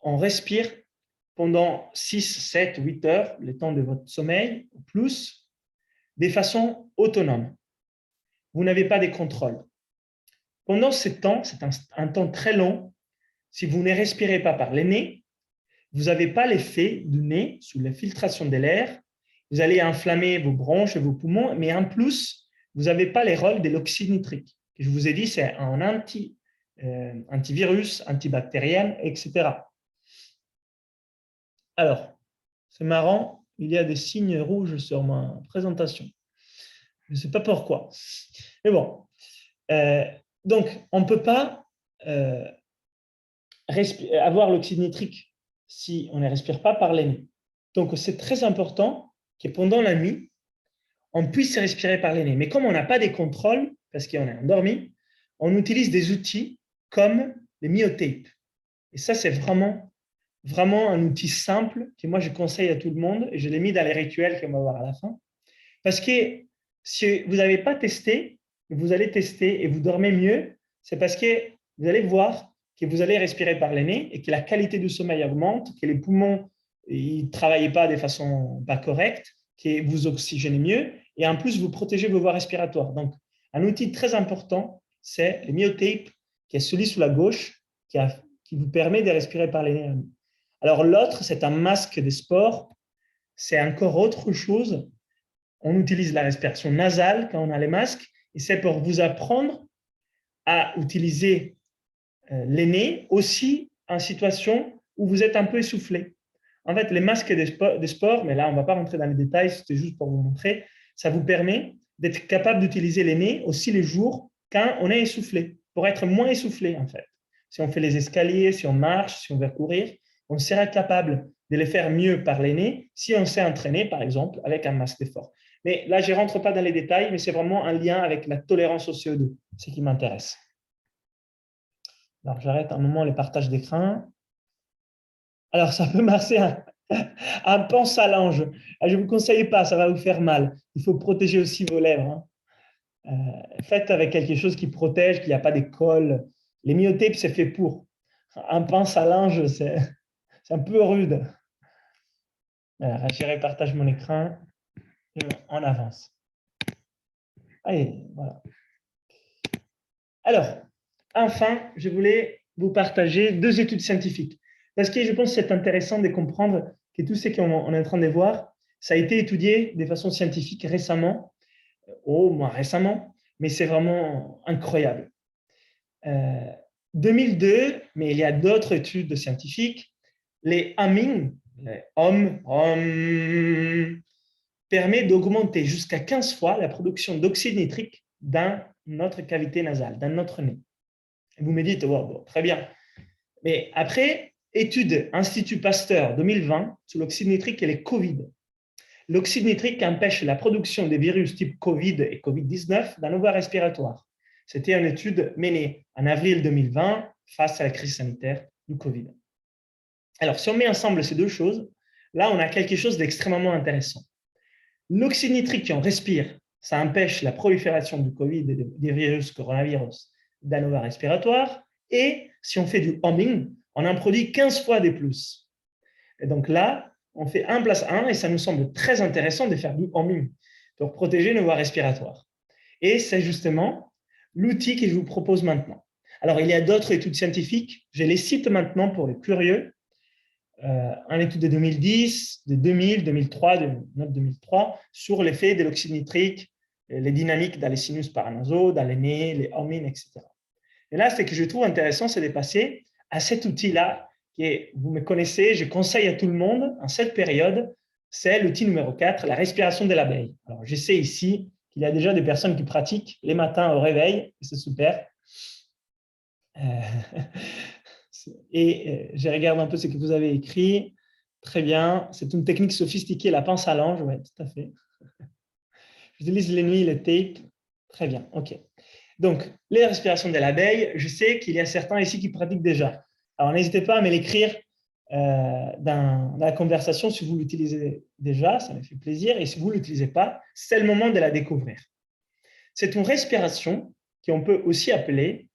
on respire pendant 6, 7, 8 heures, le temps de votre sommeil, ou plus, de façon autonome. Vous n'avez pas de contrôle. Pendant ce temps, c'est un temps très long, si vous ne respirez pas par les nez, vous n'avez pas l'effet du nez sous la filtration de l'air vous allez inflammer vos bronches et vos poumons, mais en plus, vous n'avez pas les rôles de l'oxyde nitrique. Je vous ai dit, c'est un antivirus, antibactérien, etc. Alors, c'est marrant, il y a des signes rouges sur ma présentation. Je ne sais pas pourquoi. Mais bon, donc, on ne peut pas avoir l'oxyde nitrique si on ne respire pas par les nez. Donc, c'est très important que pendant la nuit, on puisse respirer par les nez. Mais comme on n'a pas des contrôles, parce qu'on est endormi, on utilise des outils comme les myotapes. Et ça, c'est vraiment un outil simple que moi, je conseille à tout le monde. Et je l'ai mis dans les rituels qu'on va voir à la fin. Parce que si vous n'avez pas testé, vous allez tester et vous dormez mieux, c'est parce que vous allez voir que vous allez respirer par les nez et que la qualité du sommeil augmente, que les poumons ne travaillent pas de façon pas correcte, que vous oxygénez mieux et en plus, vous protégez vos voies respiratoires. Donc, un outil très important, c'est le myotape, qui est celui sous la gauche, qui vous permet de respirer par les nez. Alors, l'autre, c'est un masque de sport. C'est encore autre chose. On utilise la respiration nasale quand on a les masques et c'est pour vous apprendre à utiliser les nez aussi en situation où vous êtes un peu essoufflé. En fait, les masques de sport, mais là, on ne va pas rentrer dans les détails, c'était juste pour vous montrer, ça vous permet d'être capable d'utiliser les nez aussi les jours quand on est essoufflé, pour être moins essoufflé en fait. Si on fait les escaliers, si on marche, si on veut courir, on sera capable de les faire mieux par les nez si on s'est entraîné, par exemple, avec un masque d'effort. Mais là, je ne rentre pas dans les détails, mais c'est vraiment un lien avec la tolérance au CO2, ce qui m'intéresse. Alors, j'arrête un moment les partages d'écran. Alors, ça peut marcher un panse-à-linge. Je ne vous conseille pas, ça va vous faire mal. Il faut protéger aussi vos lèvres. Faites avec quelque chose qui protège, qu'il n'y a pas de colle. Les myotapes, c'est fait pour. Un pince-à-linge, c'est un peu rude. Voilà, je partage mon écran et on avance. Allez, voilà. Alors, enfin, je voulais vous partager 2 études scientifiques. Parce que je pense que c'est intéressant de comprendre que tout ce qu'on est en train de voir, ça a été étudié de façon scientifique récemment, au moins récemment, mais c'est vraiment incroyable. 2002, mais il y a d'autres études scientifiques, les humming, les permet d'augmenter jusqu'à 15 fois la production d'oxyde nitrique dans notre cavité nasale, dans notre nez. Et vous me dites, oh, bon, très bien. Mais après, étude Institut Pasteur 2020 sur l'oxyde nitrique et les Covid. L'oxyde nitrique empêche la production des virus type Covid et Covid-19 dans nos voies respiratoires. C'était une étude menée en avril 2020 face à la crise sanitaire du Covid. Alors, si on met ensemble ces 2 choses, là, on a quelque chose d'extrêmement intéressant. L'oxyde nitrique qu'on respire, ça empêche la prolifération du Covid et des virus coronavirus dans nos voies respiratoires. Et si on fait du humming, on en produit 15 fois de plus. Et donc là, on fait 1 + 1 et ça nous semble très intéressant de faire du humming pour protéger nos voies respiratoires. Et c'est justement l'outil que je vous propose maintenant. Alors, il y a d'autres études scientifiques. Je les cite maintenant pour les curieux. Une étude de 2010, de 2000, 2003, de 2003, sur l'effet de l'oxyde nitrique, les dynamiques dans les sinus paranasaux, dans les nez, les humming, etc. Et là, ce que je trouve intéressant, c'est de passer à cet outil-là, que vous me connaissez, je conseille à tout le monde en cette période, c'est l'outil numéro 4, la respiration de l'abeille. Alors, je sais ici qu'il y a déjà des personnes qui pratiquent les matins au réveil, c'est super. Et je regarde un peu ce que vous avez écrit. Très bien. C'est une technique sophistiquée, la pince à linge. Oui, tout à fait. J'utilise les nuits, les tapes. Très bien. OK. Donc, les respirations de l'abeille, je sais qu'il y a certains ici qui pratiquent déjà. Alors, n'hésitez pas à me l'écrire dans la conversation si vous l'utilisez déjà. Ça me fait plaisir. Et si vous ne l'utilisez pas, c'est le moment de la découvrir. C'est une respiration qu'on peut aussi appeler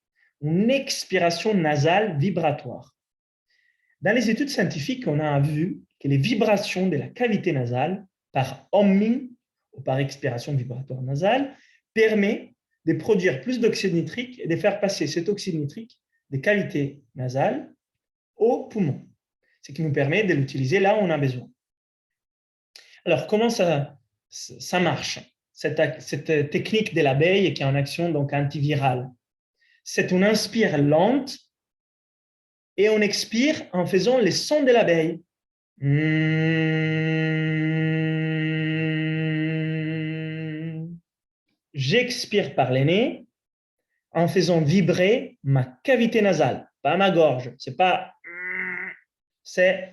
une expiration nasale vibratoire. Dans les études scientifiques, on a vu que les vibrations de la cavité nasale par humming ou par expiration vibratoire nasale permet de produire plus d'oxyde nitrique et de faire passer cet oxyde nitrique des cavités nasales aux poumons, ce qui nous permet de l'utiliser là où on a besoin. Alors, comment ça marche, cette technique de l'abeille qui est en action donc antivirale? C'est on inspire lente et on expire en faisant les sons de l'abeille. J'expire par les nez en faisant vibrer ma cavité nasale, pas ma gorge. C'est pas, c'est.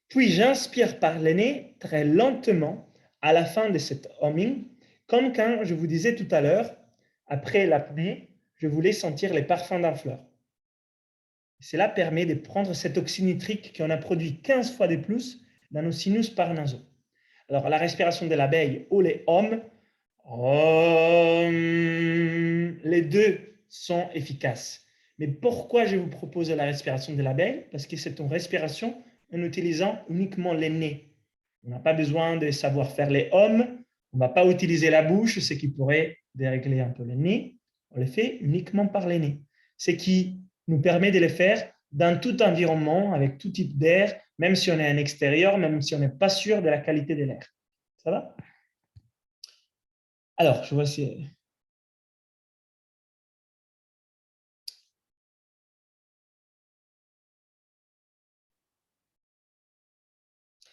Puis j'inspire par le nez très lentement à la fin de cette humming, comme quand je vous disais tout à l'heure, après l'apnée, je voulais sentir les parfums d'un fleur. Cela permet de prendre cet oxyde nitrique qu'on a produit 15 fois de plus dans nos sinus paranasaux. Alors, la respiration de l'abeille ou les hommes, les deux sont efficaces. Mais pourquoi je vous propose la respiration de l'abeille? Parce que c'est une respiration en utilisant uniquement les nez. On n'a pas besoin de savoir faire les hommes. On ne va pas utiliser la bouche, ce qui pourrait dérégler un peu le nez. On le fait uniquement par les nez. Ce qui nous permet de le faire dans tout environnement, avec tout type d'air, même si on est en extérieur, même si on n'est pas sûr de la qualité de l'air. Ça va? Alors, je vois si...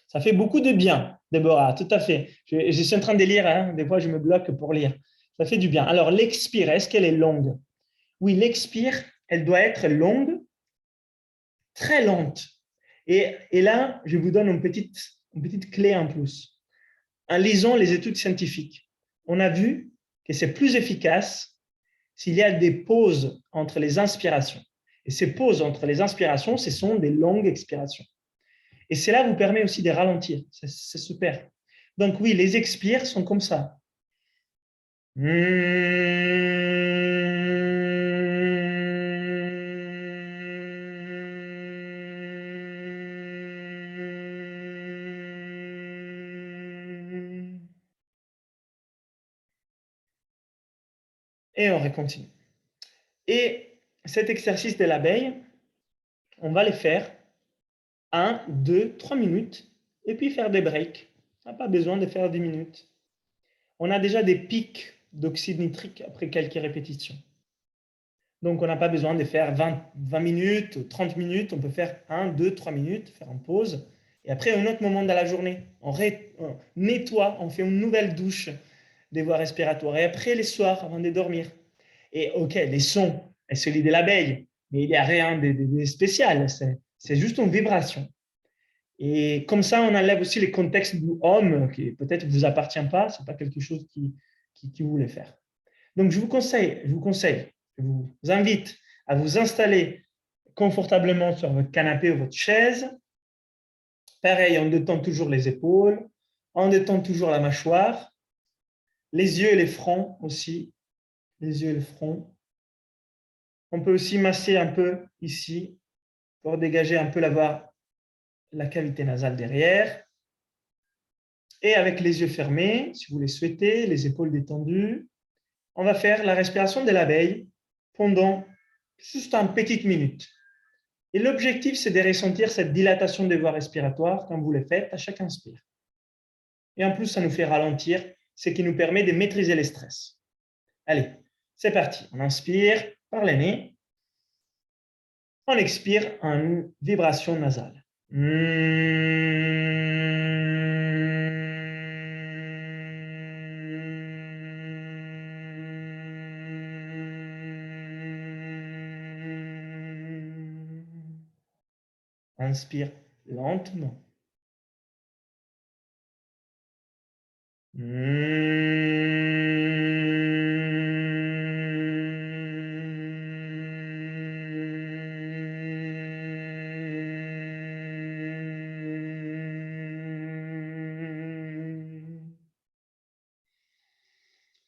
Ça fait beaucoup de bien, Déborah, tout à fait. Je suis en train de lire, hein, des fois je me bloque pour lire. Ça fait du bien. Alors, l'expire, est-ce qu'elle est longue? Oui, l'expire, elle doit être longue, très lente. Et là, je vous donne une petite clé en plus. En lisant les études scientifiques, on a vu que c'est plus efficace s'il y a des pauses entre les inspirations. Et ces pauses entre les inspirations, ce sont des longues expirations. Et cela vous permet aussi de ralentir. C'est super. Donc oui, les expires sont comme ça. Et on continue. Et cet exercice de l'abeille, on va le faire 1, 2, 3 minutes et puis faire des breaks. On n'a pas besoin de faire 10 minutes. On a déjà des pics d'oxyde nitrique après quelques répétitions. Donc, on n'a pas besoin de faire 20 minutes ou 30 minutes. On peut faire 1, 2, 3 minutes, faire une pause. Et après, un autre moment de la journée, on nettoie, on fait une nouvelle douche des voies respiratoires. Et après, les soirs, avant de dormir. Et OK, les sons, c'est celui de l'abeille, mais il n'y a rien de spécial. C'est juste une vibration. Et comme ça, on enlève aussi les contextes du homme qui peut-être ne vous appartient pas. Ce n'est pas quelque chose qui voulait faire. Donc, je vous invite à vous installer confortablement sur votre canapé ou votre chaise. Pareil, on détend toujours les épaules, on détend toujours la mâchoire, les yeux et les fronts aussi, les yeux et le front. On peut aussi masser un peu ici pour dégager un peu la cavité nasale derrière. Et avec les yeux fermés, si vous les souhaitez, les épaules détendues, on va faire la respiration de l'abeille pendant juste une petite minute. Et l'objectif, c'est de ressentir cette dilatation des voies respiratoires quand vous le faites à chaque inspire. Et en plus, ça nous fait ralentir, ce qui nous permet de maîtriser les stress. Allez, c'est parti. On inspire par le nez. On expire en vibration nasale. Inspire lentement.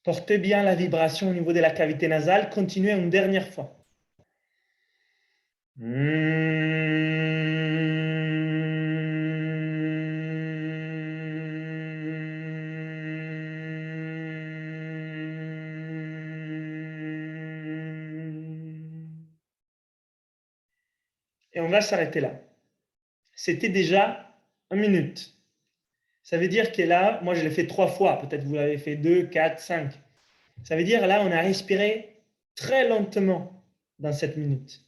Portez bien la vibration au niveau de la cavité nasale. Continuez une dernière fois. et on va s'arrêter là. C'était déjà 1 minute. Ça veut dire que là, moi je l'ai fait 3 fois, peut-être vous l'avez fait 2, 4, 5. Ça veut dire là, on a respiré très lentement dans cette minute.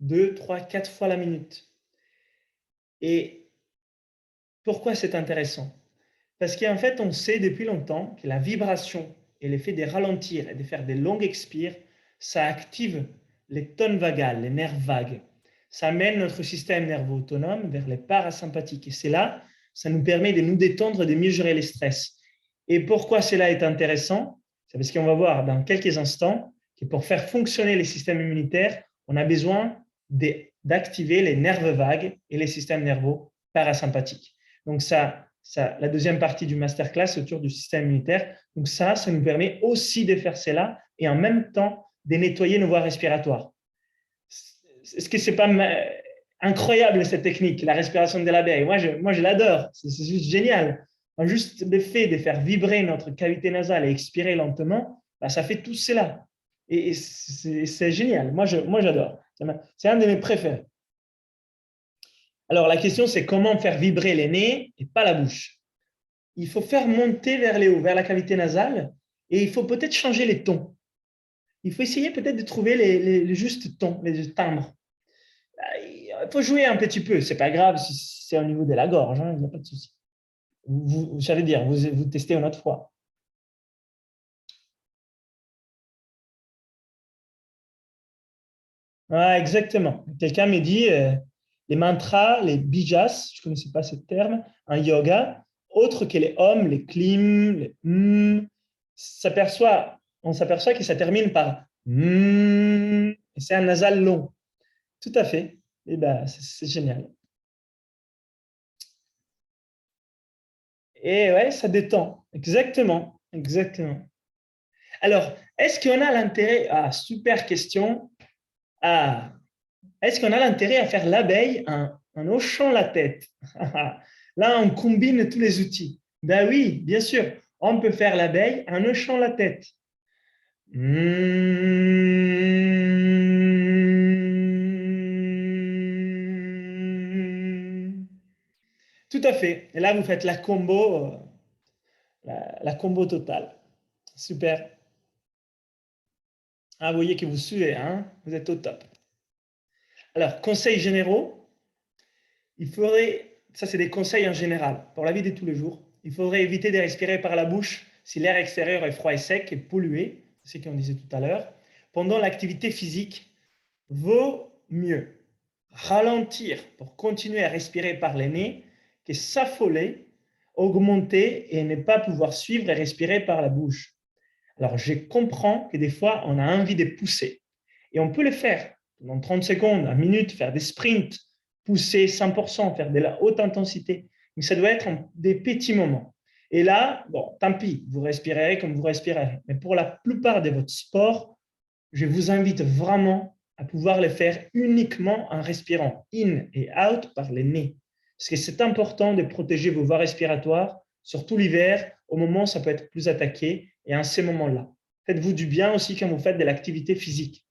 2, 3, 4 fois la minute. Et pourquoi c'est intéressant? Parce qu'en fait, on sait depuis longtemps que la vibration et l'effet de ralentir et de faire des longues expires, ça active les tonnes vagales, les nerfs vagues. Ça amène notre système nerveux autonome vers les parasympathiques. Et c'est là, ça nous permet de nous détendre, de mieux gérer les stress. Et pourquoi cela est intéressant? C'est parce qu'on va voir dans quelques instants que pour faire fonctionner les systèmes immunitaires, on a besoin d'activer les nerfs vagues et les systèmes nerveux parasympathiques. Donc la deuxième partie du masterclass autour du système immunitaire. Donc ça nous permet aussi de faire cela et en même temps de nettoyer nos voies respiratoires. Est-ce que c'est pas incroyable cette technique, la respiration de l'abeille? Moi, je l'adore. C'est juste génial. Juste le fait de faire vibrer notre cavité nasale et expirer lentement, bah, ça fait tout cela. Et c'est génial. Moi, j'adore. C'est un de mes préférés. Alors, la question, c'est comment faire vibrer les nez et pas la bouche. Il faut faire monter vers les hauts, vers la cavité nasale, et il faut peut-être changer les tons. Il faut essayer peut-être de trouver les justes tons, les timbres. Il faut jouer un petit peu. C'est pas grave si c'est au niveau de la gorge, hein, il n'y a pas de souci. J'allais dire, vous testez une autre fois. Ah, exactement. Quelqu'un me dit les mantras, les bijas, je ne connaissais pas ce terme, en yoga, autres que les om, les klim, les on s'aperçoit que ça termine par et c'est un nasal long. Tout à fait. Et ben, c'est génial. Et ouais, ça détend. Exactement. Exactement. Alors, est-ce qu'on a l'intérêt, super question, est-ce qu'on a l'intérêt à faire l'abeille en hochant la tête? Là, on combine tous les outils. Ben oui, bien sûr, on peut faire l'abeille en hochant la tête. Tout à fait. Et là, vous faites la combo, la combo totale. Super. Ah, vous voyez que vous suivez, hein? Vous êtes au top. Alors, conseils généraux, ça c'est des conseils en général, pour la vie de tous les jours, il faudrait éviter de respirer par la bouche si l'air extérieur est froid et sec et pollué, c'est ce qu'on disait tout à l'heure. Pendant l'activité physique, vaut mieux ralentir pour continuer à respirer par le nez que s'affoler, augmenter et ne pas pouvoir suivre et respirer par la bouche. Alors, je comprends que des fois, on a envie de pousser. Et on peut le faire pendant 30 secondes, 1 minute, faire des sprints, pousser 100%, faire de la haute intensité. Mais ça doit être des petits moments. Et là, bon, tant pis, vous respirerez comme vous respirerez. Mais pour la plupart de votre sport, je vous invite vraiment à pouvoir le faire uniquement en respirant in et out par les nez. Parce que c'est important de protéger vos voies respiratoires, surtout l'hiver, au moment où ça peut être plus attaqué, et en ces moments-là. Faites-vous du bien aussi quand vous faites de l'activité physique.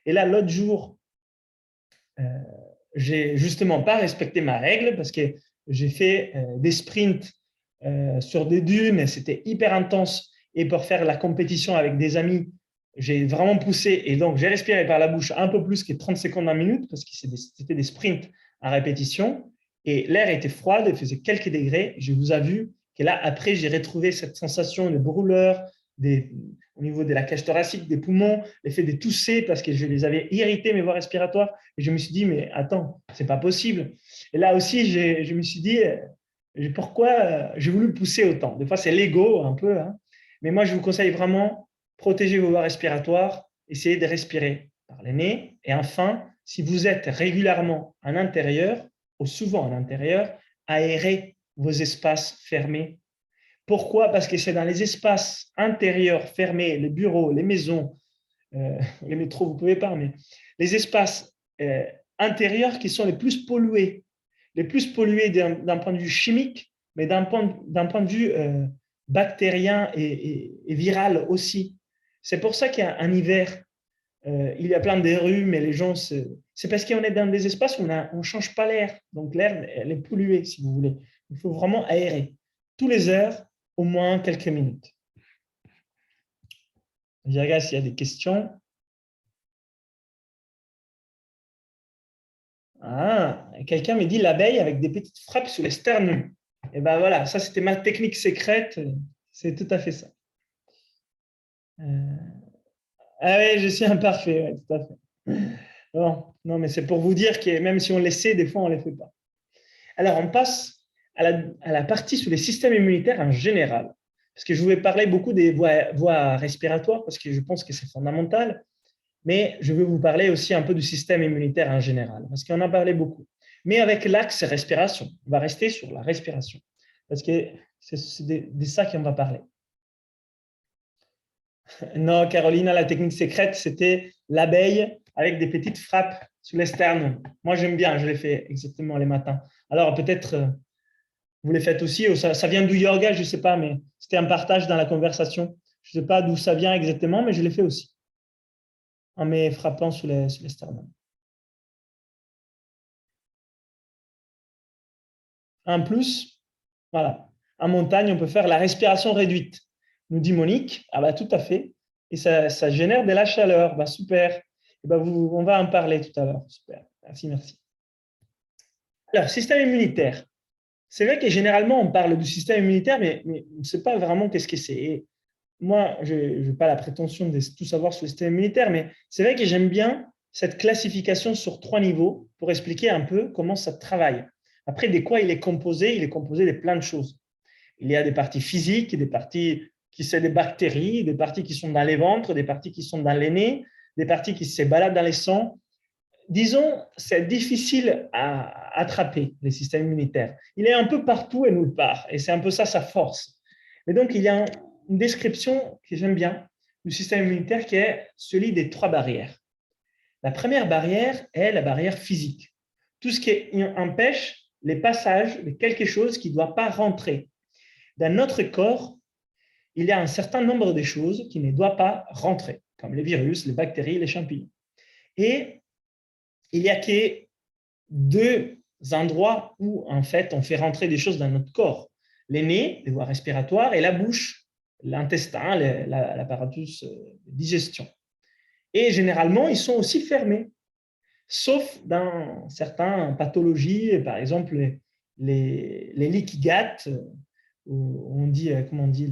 Et là, l'autre jour, j'ai justement pas respecté ma règle parce que j'ai fait des sprints sur des dunes et c'était hyper intense. Et pour faire la compétition avec des amis, j'ai vraiment poussé et donc j'ai respiré par la bouche un peu plus que 30 secondes en minute parce que c'était des sprints à répétition et l'air était froid, il faisait quelques degrés. Je vous ai vu que là, après, j'ai retrouvé cette sensation de brûleur au niveau de la cage thoracique, des poumons, l'effet de tousser parce que je les avais irrités, mes voies respiratoires. Et je me suis dit, mais attends, c'est pas possible. Et là aussi, je me suis dit, pourquoi j'ai voulu pousser autant? Des fois, c'est l'ego un peu, hein. Mais moi, je vous conseille vraiment, protéger vos voies respiratoires, essayez de respirer par le nez. Et enfin, si vous êtes régulièrement en intérieur, ou souvent en intérieur, aérez vos espaces fermés. Pourquoi? Parce que c'est dans les espaces intérieurs fermés, les bureaux, les maisons, les métros, vous ne pouvez pas, mais les espaces intérieurs qui sont les plus pollués d'un point de vue chimique, mais d'un point de vue bactérien et viral aussi. C'est pour ça qu'en hiver, il y a plein de rues, mais les gens C'est parce qu'on est dans des espaces où on ne change pas l'air. Donc, l'air, elle est polluée, si vous voulez. Il faut vraiment aérer. Tous les heures, au moins quelques minutes. Je regarde s'il y a des questions. Ah, quelqu'un me dit l'abeille avec des petites frappes sur les sternums. Et ben voilà, ça c'était ma technique secrète. C'est tout à fait ça. Ah oui, je suis imparfait, ouais, tout à fait. Bon, non, mais c'est pour vous dire que même si on les sait, des fois on ne les fait pas. Alors, on passe à la partie sur les systèmes immunitaires en général. Parce que je voulais parler beaucoup des voies respiratoires, parce que je pense que c'est fondamental. Mais je vais vous parler aussi un peu du système immunitaire en général, parce qu'on en a parlé beaucoup. Mais avec l'axe respiration, on va rester sur la respiration, parce que c'est de ça qu'on va parler. Non, Carolina, la technique secrète, c'était l'abeille avec des petites frappes sur les sternums. Moi, j'aime bien, je les fais exactement les matins. Alors, peut-être, vous les faites aussi, ou ça vient du yoga, je ne sais pas, mais c'était un partage dans la conversation. Je ne sais pas d'où ça vient exactement, mais je l'ai fait aussi, en me frappant sur les sternums. En plus, voilà, en montagne, on peut faire la respiration réduite. Nous dit Monique, ah bah tout à fait, et ça génère de la chaleur, bah super. Et bah on va en parler tout à l'heure, super, merci, merci. Alors, système immunitaire. C'est vrai que généralement, on parle du système immunitaire, mais on ne sait pas vraiment qu'est-ce que c'est. Et moi, je n'ai pas la prétention de tout savoir sur le système immunitaire, mais c'est vrai que j'aime bien cette classification sur 3 niveaux pour expliquer un peu comment ça travaille. Après, de quoi il est composé? Il est composé de plein de choses. Il y a des parties physiques, des parties qui sont des bactéries, des parties qui sont dans les ventres, des parties qui sont dans les nez, des parties qui se baladent dans les sangs. Disons, c'est difficile à attraper, les systèmes immunitaires. Il est un peu partout et nulle part, et c'est un peu ça sa force. Et donc, il y a une description que j'aime bien du système immunitaire qui est celui des 3 barrières. La première barrière est la barrière physique. Tout ce qui empêche les passages de quelque chose qui ne doit pas rentrer. Dans notre corps, il y a un certain nombre de choses qui ne doivent pas rentrer, comme les virus, les bactéries, les champignons. Et il n'y a que 2 endroits où, en fait, on fait rentrer des choses dans notre corps. Les nez, les voies respiratoires, et la bouche, l'intestin, l'apparatus de digestion. Et généralement, ils sont aussi fermés, sauf dans certaines pathologies, par exemple les leaky gut, où on dit, comment on dit,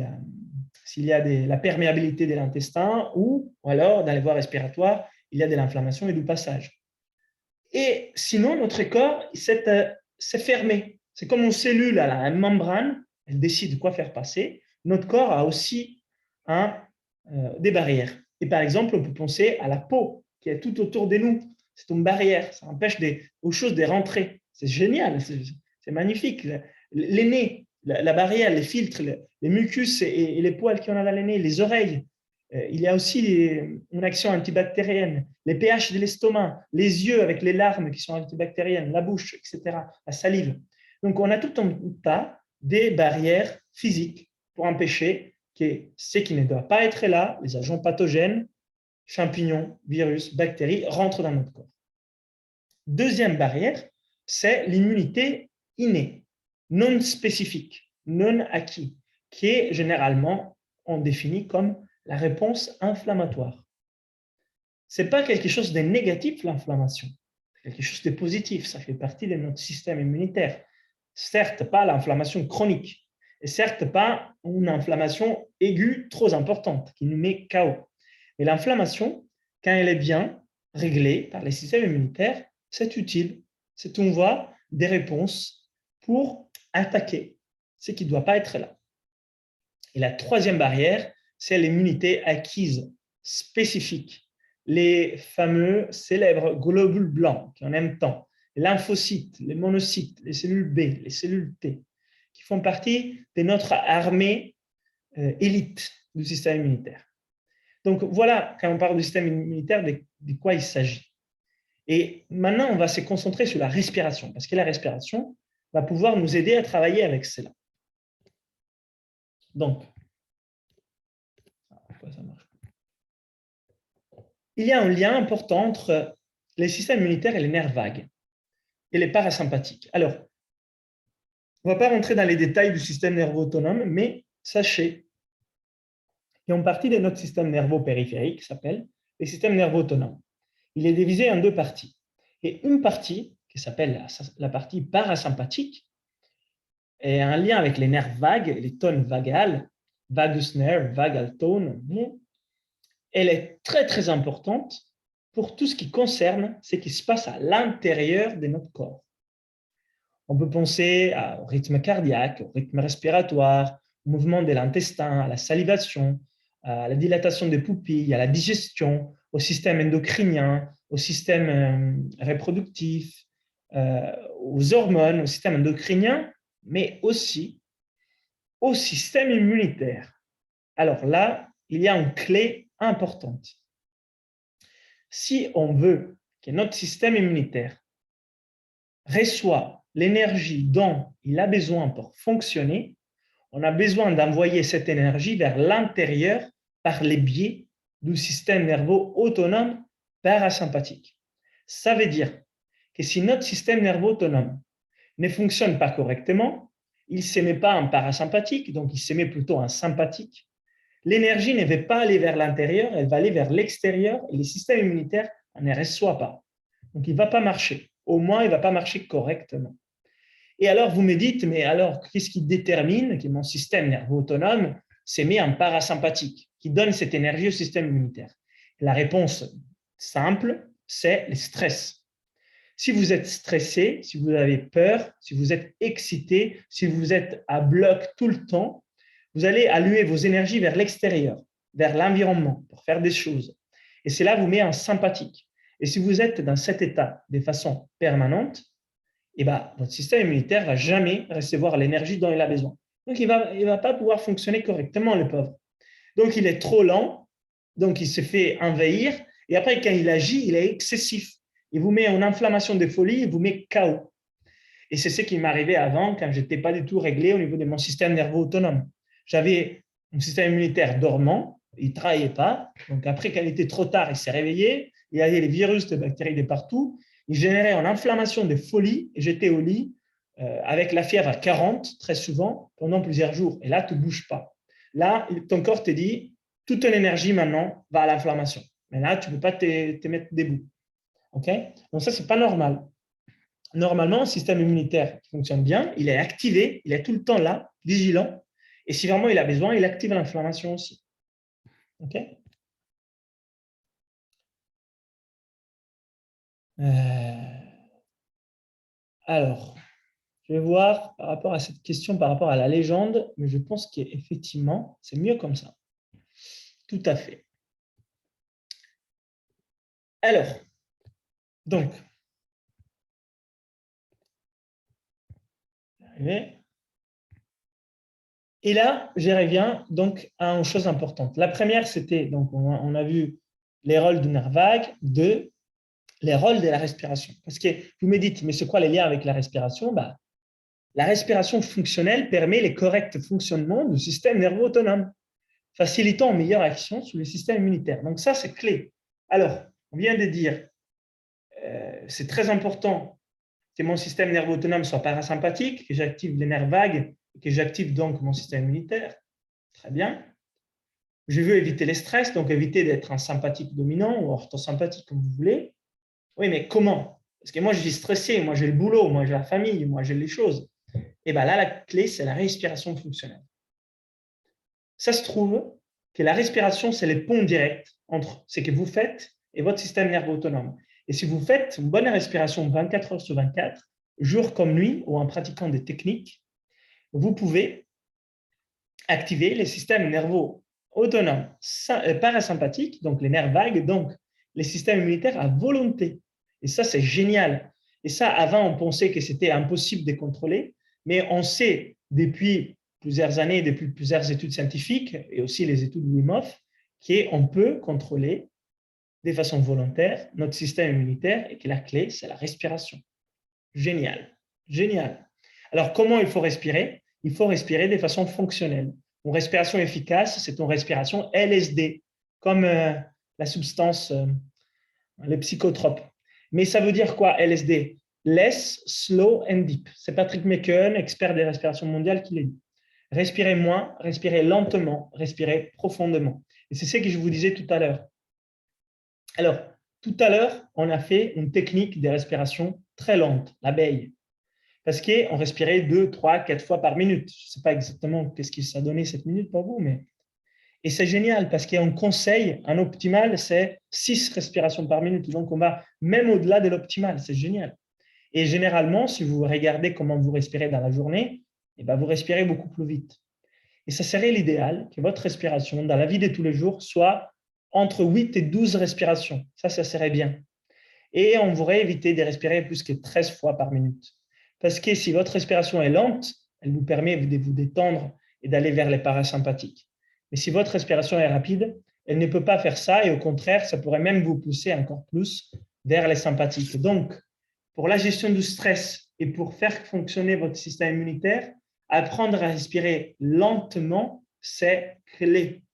s'il y a la perméabilité de l'intestin, ou alors dans les voies respiratoires, il y a de l'inflammation et du passage. Et sinon, notre corps, c'est fermé. C'est comme une cellule à la membrane, elle décide quoi faire passer. Notre corps a aussi des barrières. Et par exemple, on peut penser à la peau qui est tout autour de nous. C'est une barrière, ça empêche aux choses de rentrer. C'est génial, c'est magnifique. Les nez, la barrière, les filtres, les mucus et les poils qu'on a dans les nez, les oreilles. Il y a aussi une action antibactérienne, les pH de l'estomac, les yeux avec les larmes qui sont antibactériennes, la bouche, etc., la salive. Donc, on a tout un tas des barrières physiques pour empêcher que ce qui ne doit pas être là, les agents pathogènes, champignons, virus, bactéries, rentrent dans notre corps. Deuxième barrière, c'est l'immunité innée, non spécifique, non acquis, qui est généralement, on définit comme la réponse inflammatoire. Ce n'est pas quelque chose de négatif, l'inflammation. C'est quelque chose de positif. Ça fait partie de notre système immunitaire. Certes, pas l'inflammation chronique. Et certes, pas une inflammation aiguë trop importante qui nous met KO. Mais l'inflammation, quand elle est bien réglée par les systèmes immunitaires, c'est utile. C'est une voie des réponses pour attaquer ce qui ne doit pas être là. Et la troisième barrière, c'est l'immunité acquise spécifique. Les fameux célèbres globules blancs qui en aiment tant, les lymphocytes, les monocytes, les cellules B, les cellules T, qui font partie de notre armée élite du système immunitaire. Donc voilà, quand on parle du système immunitaire, de quoi il s'agit. Et maintenant, on va se concentrer sur la respiration, parce que la respiration va pouvoir nous aider à travailler avec cela. Donc, ça marche. Il y a un lien important entre les systèmes immunitaires et les nerfs vagues et les parasympathiques. Alors, on ne va pas rentrer dans les détails du système nerveux autonome, mais sachez qu'il y a une partie de notre système nerveux périphérique qui s'appelle les systèmes nerveux autonomes. Il est divisé en deux parties. Et une partie, qui s'appelle la partie parasympathique, est en lien avec les nerfs vagues, les tones vagales, vagus nerve, vagal tone. Elle est très, très importante pour tout ce qui concerne ce qui se passe à l'intérieur de notre corps. On peut penser au rythme cardiaque, au rythme respiratoire, au mouvement de l'intestin, à la salivation, à la dilatation des pupilles, à la digestion, au système endocrinien, au système reproductif, aux hormones, au système endocrinien, mais aussi au système immunitaire. Alors là, il y a une clé importante. Si on veut que notre système immunitaire reçoit l'énergie dont il a besoin pour fonctionner, on a besoin d'envoyer cette énergie vers l'intérieur par les biais du système nerveux autonome parasympathique. Ça veut dire que si notre système nerveux autonome ne fonctionne pas correctement, il ne s'émet pas en parasympathique, donc il s'émet plutôt en sympathique, l'énergie ne va pas aller vers l'intérieur, elle va aller vers l'extérieur et le système immunitaire ne reçoit pas. Donc il ne va pas marcher. Au moins, il ne va pas marcher correctement. Et alors, vous me dites, mais alors, qu'est-ce qui détermine que mon système nerveux autonome s'est mis en parasympathique, qui donne cette énergie au système immunitaire? La réponse simple, c'est le stress. Si vous êtes stressé, si vous avez peur, si vous êtes excité, si vous êtes à bloc tout le temps, vous allez allouer vos énergies vers l'extérieur, vers l'environnement, pour faire des choses. Et cela vous met en sympathique. Et si vous êtes dans cet état de façon permanente, eh ben, votre système immunitaire ne va jamais recevoir l'énergie dont il a besoin. Donc, il ne va pas pouvoir fonctionner correctement, le pauvre. Donc, il est trop lent, donc il se fait envahir, et après, quand il agit, il est excessif. Il vous met en inflammation de folie, il vous met KO. Et c'est ce qui m'arrivait avant, quand je n'étais pas du tout réglé au niveau de mon système nerveux autonome. J'avais un système immunitaire dormant, il ne travaillait pas. Donc, après, quand il était trop tard, il s'est réveillé, il y avait les virus, les bactéries de partout. Il générait une inflammation de folie et j'étais au lit avec la fièvre à 40 très souvent pendant plusieurs jours. Et là, tu ne bouges pas. Là, ton corps te dit, toute ton énergie maintenant va à l'inflammation. Mais là, tu ne peux pas te mettre debout. Okay? Donc ça, ce n'est pas normal. Normalement, un système immunitaire qui fonctionne bien, il est activé, il est tout le temps là, vigilant. Et si vraiment il a besoin, il active l'inflammation aussi. OK? Alors, je vais voir par rapport à cette question, par rapport à la légende, mais je pense qu'effectivement, c'est mieux comme ça. Tout à fait. Alors, donc, et là, je reviens donc à une chose importante. La première, c'était, donc, on a vu les rôles du nerf vague, les rôles de la respiration. Parce que vous me dites, mais c'est quoi les liens avec la respiration? La respiration fonctionnelle permet le correct fonctionnement du système nerveux autonome, facilitant une meilleure action sur le système immunitaire. Donc ça, c'est clé. Alors, on vient de dire, c'est très important que mon système nerveux autonome soit parasympathique, que j'active les nerfs vagues, que j'active donc mon système immunitaire. Très bien. Je veux éviter les stress, donc éviter d'être un sympathique dominant ou orthosympathique, comme vous voulez. Oui, mais comment? Parce que moi, je suis stressé, moi, j'ai le boulot, moi, j'ai la famille, moi, j'ai les choses. Et bien là, la clé, c'est la respiration fonctionnelle. Ça se trouve que la respiration, c'est le pont direct entre ce que vous faites et votre système nerveux autonome. Et si vous faites une bonne respiration 24 heures sur 24, jour comme nuit, ou en pratiquant des techniques, vous pouvez activer les systèmes nerveux autonomes parasympathiques, donc les nerfs vagues, donc les systèmes immunitaires à volonté. Et ça, c'est génial. Et ça, avant, on pensait que c'était impossible de contrôler, mais on sait depuis plusieurs années, depuis plusieurs études scientifiques et aussi les études de Wim Hof, qu'on peut contrôler de façon volontaire notre système immunitaire et que la clé, c'est la respiration. Génial, génial. Alors, comment il faut respirer? Il faut respirer de façon fonctionnelle. Une respiration efficace, c'est une respiration LSD, comme la substance, le psychotrope. Mais ça veut dire quoi, LSD? Less, slow and deep. C'est Patrick McKeown, expert des respirations mondiales, qui l'a dit. Respirez moins, respirez lentement, respirez profondément. Et c'est ce que je vous disais tout à l'heure. Alors, tout à l'heure, on a fait une technique de respiration très lente, l'abeille. Parce qu'on respirait 2, 3, 4 fois par minute. Je ne sais pas exactement qu'est-ce que ça donnait cette minute pour vous, mais... Et c'est génial parce qu'on conseille, un optimal, c'est 6 respirations par minute. Donc, on va même au-delà de l'optimal. C'est génial. Et généralement, si vous regardez comment vous respirez dans la journée, eh bien, vous respirez beaucoup plus vite. Et ça serait l'idéal que votre respiration, dans la vie de tous les jours, soit entre 8 et 12 respirations. Ça serait bien. Et on pourrait éviter de respirer plus que 13 fois par minute. Parce que si votre respiration est lente, elle vous permet de vous détendre et d'aller vers les parasympathiques. Mais si votre respiration est rapide, elle ne peut pas faire ça et au contraire, ça pourrait même vous pousser encore plus vers les sympathiques. Donc, pour la gestion du stress et pour faire fonctionner votre système immunitaire, apprendre à respirer lentement, c'est clé.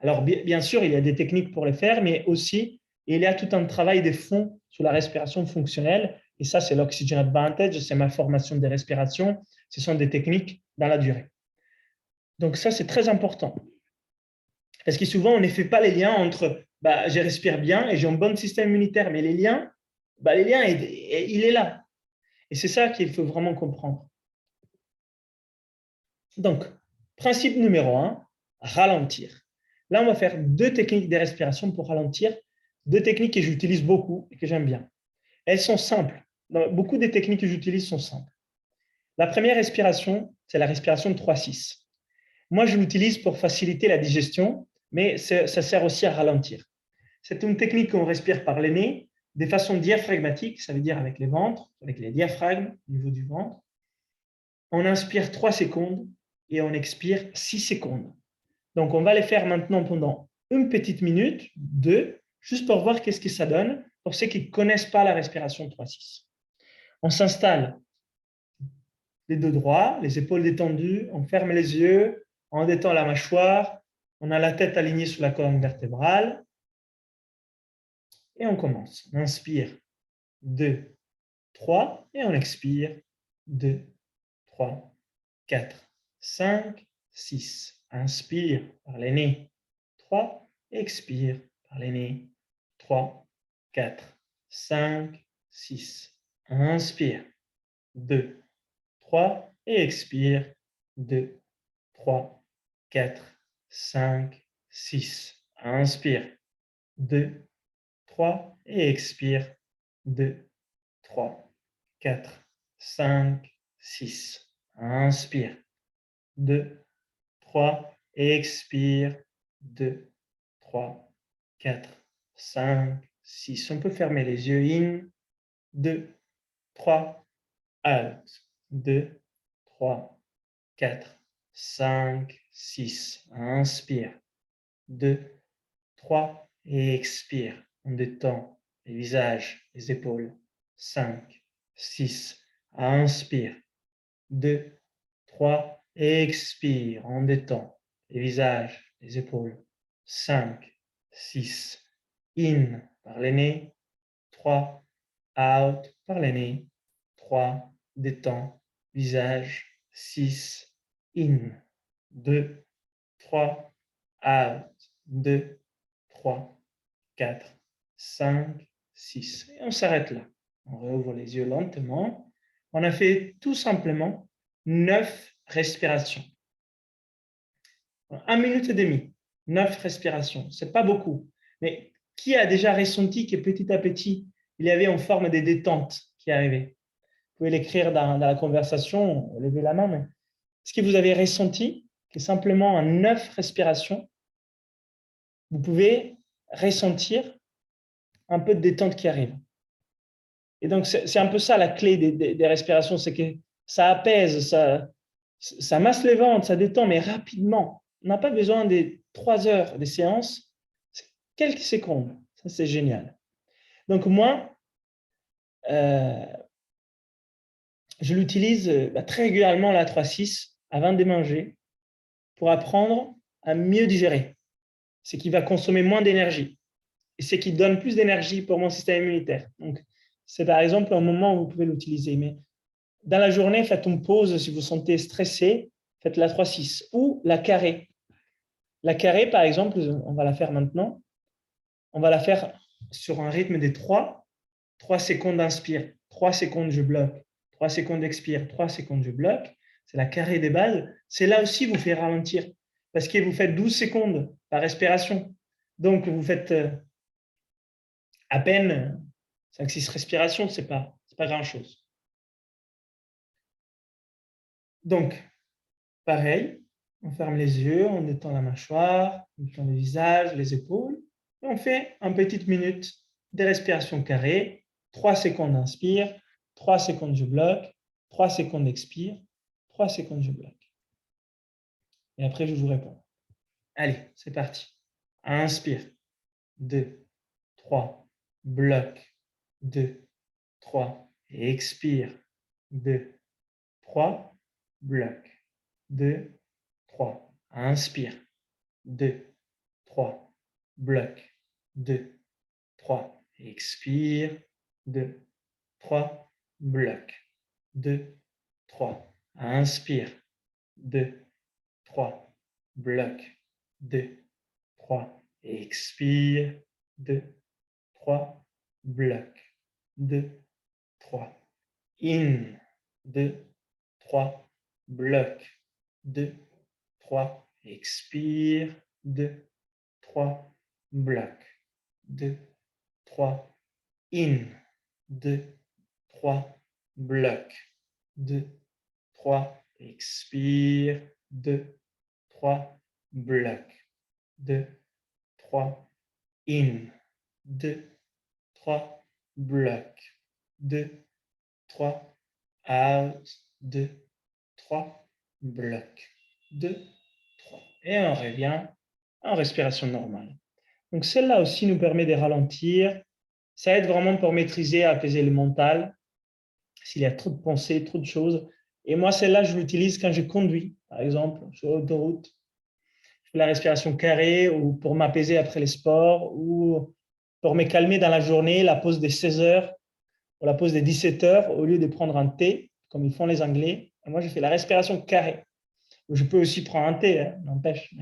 Alors, bien sûr, il y a des techniques pour le faire, mais aussi, il y a tout un travail de fond sur la respiration fonctionnelle. Et ça, c'est l'Oxygen Advantage, c'est ma formation de respiration. Ce sont des techniques dans la durée. Donc, ça, c'est très important. Parce que souvent, on ne fait pas les liens entre je respire bien et j'ai un bon système immunitaire, mais les liens, il est là. Et c'est ça qu'il faut vraiment comprendre. Donc, principe numéro 1, ralentir. Là, on va faire 2 techniques de respiration pour ralentir, 2 techniques que j'utilise beaucoup et que j'aime bien. Elles sont simples. Beaucoup des techniques que j'utilise sont simples. La première respiration, c'est la respiration de 3-6. Moi, je l'utilise pour faciliter la digestion, mais ça sert aussi à ralentir. C'est une technique qu'on respire par le nez, de façon diaphragmatique, ça veut dire avec les ventres, avec les diaphragmes au niveau du ventre. On inspire 3 secondes et on expire 6 secondes. Donc, on va les faire maintenant pendant une petite minute, 2, juste pour voir qu'est-ce que ça donne pour ceux qui ne connaissent pas la respiration 3-6. On s'installe les dos droits, les épaules détendues, on ferme les yeux, on détend la mâchoire, on a la tête alignée sur la colonne vertébrale et on commence. On inspire 2, 3 et on expire 2, 3, 4, 5, 6. Inspire par les nez. 3. Expire par les nez. 3, 4, 5, 6. Inspire. 2, 3. Et expire. 2, 3, 4, 5, 6. Inspire. 2, 3. Et expire. 2, 3, 4, 5, 6. Inspire. 2, 3, et expire. 2, 3, 4, 5, 6. On peut fermer les yeux. In. 2, 3, out. 2, 3, 4, 5, 6. Inspire. 2, 3, et expire. On détend les visages, les épaules. 5, 6. Inspire. 2, 3, et expire. On détend les visages, les épaules. 5, 6. In par les nez. 3. Out par les nez. 3. Détend visage. 6. In. 2, 3. Out. 2, 3, 4, 5, 6. Et on s'arrête là. On réouvre les yeux lentement. On a fait tout simplement 9 respirations. 1 minute et demie, 9 respirations. Ce n'est pas beaucoup. Mais qui a déjà ressenti que petit à petit, il y avait en forme des détentes qui arrivaient? Vous pouvez l'écrire dans la conversation, levez la main. Mais est-ce que vous avez ressenti que simplement en 9 respirations, vous pouvez ressentir un peu de détente qui arrive? Et donc, c'est un peu ça la clé des respirations, c'est que ça apaise, ça masse les ventres, ça détend, mais rapidement. On n'a pas besoin des 3 heures des séances, c'est quelques secondes. Ça, c'est génial. Donc, moi, je l'utilise très régulièrement, la 3-6, avant de manger, pour apprendre à mieux digérer. Ce qui va consommer moins d'énergie. Et ce qui donne plus d'énergie pour mon système immunitaire. Donc, c'est par exemple un moment où vous pouvez l'utiliser. Mais dans la journée, faites une pause si vous vous sentez stressé, faites la 3-6 ou la carré. La carré, par exemple, on va la faire maintenant. On va la faire sur un rythme des 3. 3 secondes inspire, 3 secondes je bloque, 3 secondes expire, 3 secondes je bloque. C'est la carré des bases. C'est là aussi vous fait ralentir parce que vous faites 12 secondes par respiration. Donc, vous faites à peine 5-6 respirations, ce n'est pas grand-chose. Donc, pareil, on ferme les yeux, on détend la mâchoire, on détend le visage, les épaules. Et on fait une petite minute de respiration carrée. 3 secondes inspire, 3 secondes je bloque, 3 secondes expire, 3 secondes je bloque. Et après, je vous réponds. Allez, c'est parti. Inspire. 2, 3, bloque. 2, 3, expire. 2, 3, bloque. 2, 3, inspire. 2, 3, bloque. 2, 3, expire. 2, 3, bloque. 2, 3, inspire. 2, 3, bloque. 2, 3, expire. 2, 3, bloque. 2, 3, in. 2, 3, bloque. 2, 3, expire. 2, 3, bloque. 2, 3, in. 2, 3, bloque. 2, 3, expire. 2, 3, bloque. 2, 3, in. 2, 3, bloque. 2, 3, out. 2, 3, bloque. 2, 3. Et on revient en respiration normale. Donc, celle-là aussi nous permet de ralentir. Ça aide vraiment pour maîtriser, apaiser le mental. S'il y a trop de pensées, trop de choses. Et moi, celle-là, je l'utilise quand je conduis, par exemple, sur l'autoroute. Je fais la respiration carrée ou pour m'apaiser après les sports ou pour me calmer dans la journée, la pause des 16 heures ou la pause des 17 heures, au lieu de prendre un thé, comme ils font les Anglais. Et moi, je fais la respiration carrée. Je peux aussi prendre un thé, hein, n'empêche.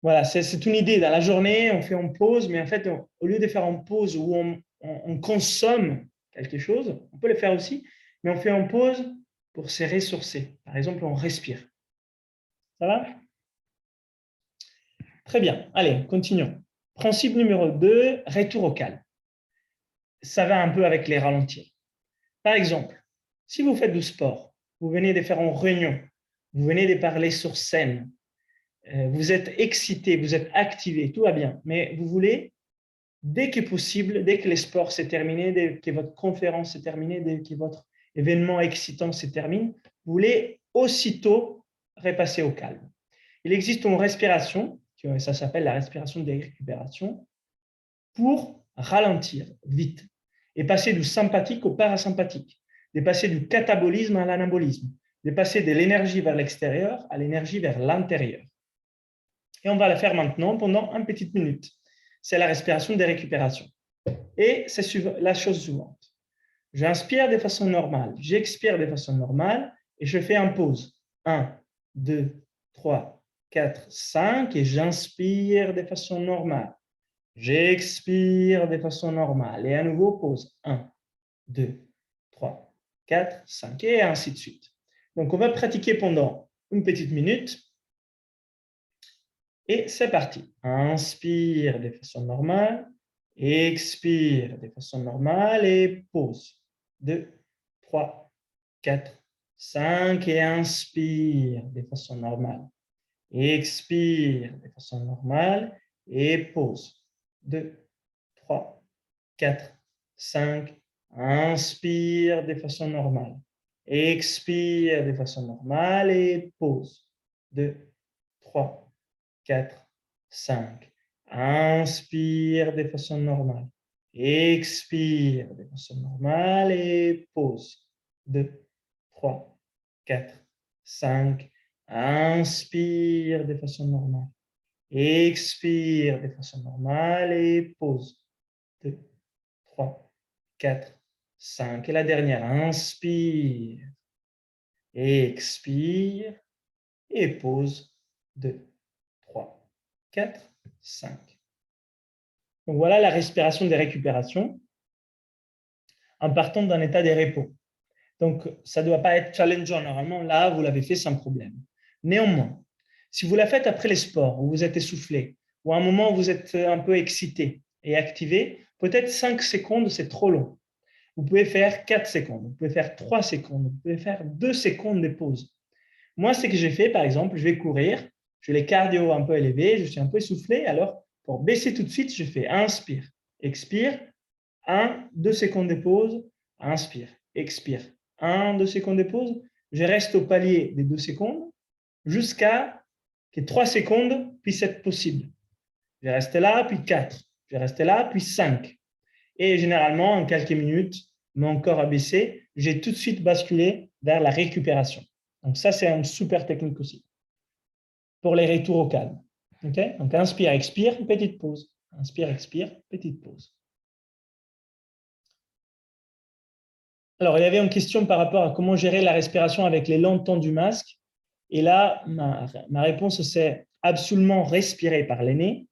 Voilà, c'est une idée. Dans la journée, on fait en pause, mais en fait, au lieu de faire en pause où on consomme quelque chose, on peut le faire aussi, mais on fait en pause pour se ressourcer. Par exemple, on respire. Ça va? Très bien. Allez, continuons. Principe numéro 2, retour au calme. Ça va un peu avec les ralentis. Par exemple, si vous faites du sport, vous venez de faire une réunion, vous venez de parler sur scène, vous êtes excité, vous êtes activé, tout va bien, mais vous voulez, dès que possible, dès que le sport s'est terminé, dès que votre conférence s'est terminée, dès que votre événement excitant se termine, vous voulez aussitôt repasser au calme. Il existe une respiration, ça s'appelle la respiration de récupération, pour ralentir vite et passer du sympathique au parasympathique, de passer du catabolisme à l'anabolisme, de passer de l'énergie vers l'extérieur à l'énergie vers l'intérieur. Et on va la faire maintenant pendant une petite minute. C'est la respiration de récupération. Et c'est la chose suivante. J'inspire de façon normale, j'expire de façon normale et je fais une pause. 1, 2, 3, 4, 5 et j'inspire de façon normale. J'expire de façon normale et à nouveau pause. 1, 2, 3, 4, 5 et ainsi de suite. Donc on va pratiquer pendant une petite minute. Et c'est parti. Inspire de façon normale, expire de façon normale et pause. 2, 3, 4, 5 et inspire de façon normale. Expire de façon normale et pause. 2, 3, 4, 5. Inspire de façon normale. Expire de façon normale et pause. 2, 3, 4, 5. Inspire de façon normale. Expire de façon normale et pause. 2, 3, 4, 5. Inspire de façon normale. Expire de façon normale et pause. 2, 3, 4, 5. Et la dernière, inspire, expire et pause. 2, 3, 4, 5. Donc voilà la respiration des récupérations en partant d'un état de repos. Donc, ça ne doit pas être challengeant. Normalement, là, vous l'avez fait sans problème. Néanmoins, si vous la faites après les sports, où vous êtes essoufflé, ou à un moment où vous êtes un peu excité et activé, peut-être 5 secondes, c'est trop long. Vous pouvez faire 4 secondes, vous pouvez faire 3 secondes, vous pouvez faire 2 secondes de pause. Moi, ce que j'ai fait, par exemple, je vais courir, j'ai les cardio un peu élevés, je suis un peu essoufflé. Alors, pour baisser tout de suite, je fais inspire, expire, 1, 2 secondes de pause, inspire, expire, 1, 2 secondes de pause. Je reste au palier des 2 secondes jusqu'à que 3 secondes puissent être possibles. Je vais rester là, puis 4. Je vais rester là, puis 5. Et généralement, en quelques minutes, mon corps a baissé, j'ai tout de suite basculé vers la récupération. Donc ça, c'est une super technique aussi pour les retours au calme. Okay? Donc inspire, expire, petite pause. Inspire, expire, petite pause. Alors, il y avait une question par rapport à comment gérer la respiration avec les longs temps du masque. Et là, ma réponse, c'est absolument respirer par le nez.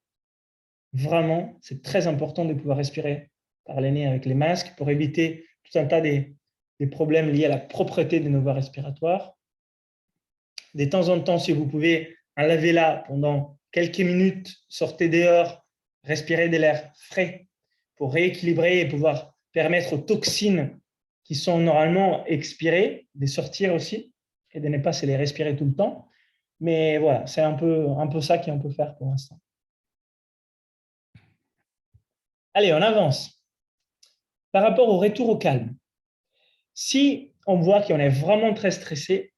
Vraiment, c'est très important de pouvoir respirer par le nez avec les masques pour éviter tout un tas des problèmes liés à la propreté des nos voies respiratoires. De temps en temps, si vous pouvez enlever là pendant quelques minutes, sortez dehors, respirez de l'air frais pour rééquilibrer et pouvoir permettre aux toxines qui sont normalement expirées de sortir aussi et de ne pas se les respirer tout le temps. Mais voilà, c'est un peu ça qu'on peut faire pour l'instant. Allez, on avance. Par rapport au retour au calme, si on voit qu'on est vraiment très stressé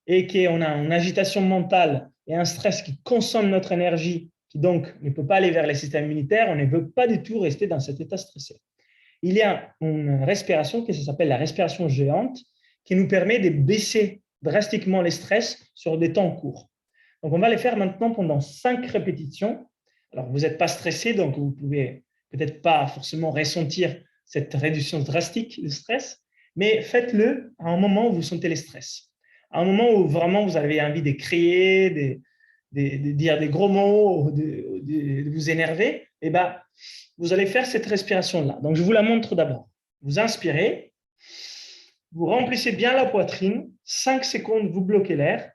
et qu'on a une agitation mentale et un stress qui consomme notre énergie, qui donc ne peut pas aller vers les systèmes immunitaires, on ne veut pas du tout rester dans cet état stressé. Il y a une respiration qui s'appelle la respiration géante qui nous permet de baisser drastiquement les stress sur des temps courts. Donc, on va les faire maintenant pendant 5 répétitions. Alors, vous n'êtes pas stressé, donc vous ne pouvez peut-être pas forcément ressentir cette réduction drastique de stress, mais faites-le à un moment où vous sentez le stress. À un moment où vraiment vous avez envie de crier, de dire des gros mots, de vous énerver, eh ben, vous allez faire cette respiration-là. Donc, je vous la montre d'abord. Vous inspirez, vous remplissez bien la poitrine, 5 secondes, vous bloquez l'air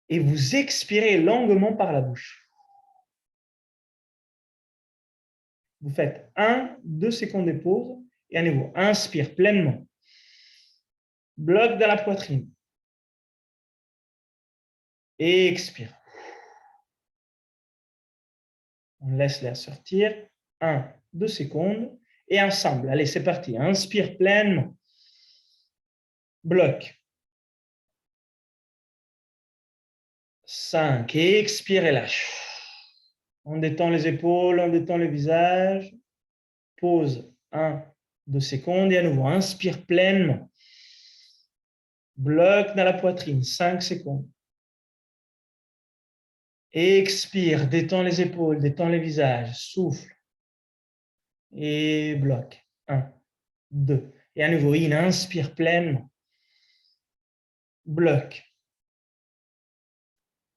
et vous expirez longuement par la bouche. Vous faites 1, 2 secondes de pause et à nouveau, inspire pleinement. Bloc dans la poitrine. Et expire. On laisse l'air sortir. 1, 2 secondes. Et ensemble, allez, c'est parti. Inspire pleinement. Bloc. 5. Et expire et lâche. On détend les épaules, on détend le visage. Pause. 1, 2 secondes. Et à nouveau, inspire pleinement. Bloc dans la poitrine. 5 secondes. Expire, détends les épaules, détends le visage, souffle. Et bloc. 1, 2. Et à nouveau, inspire pleinement. Bloc.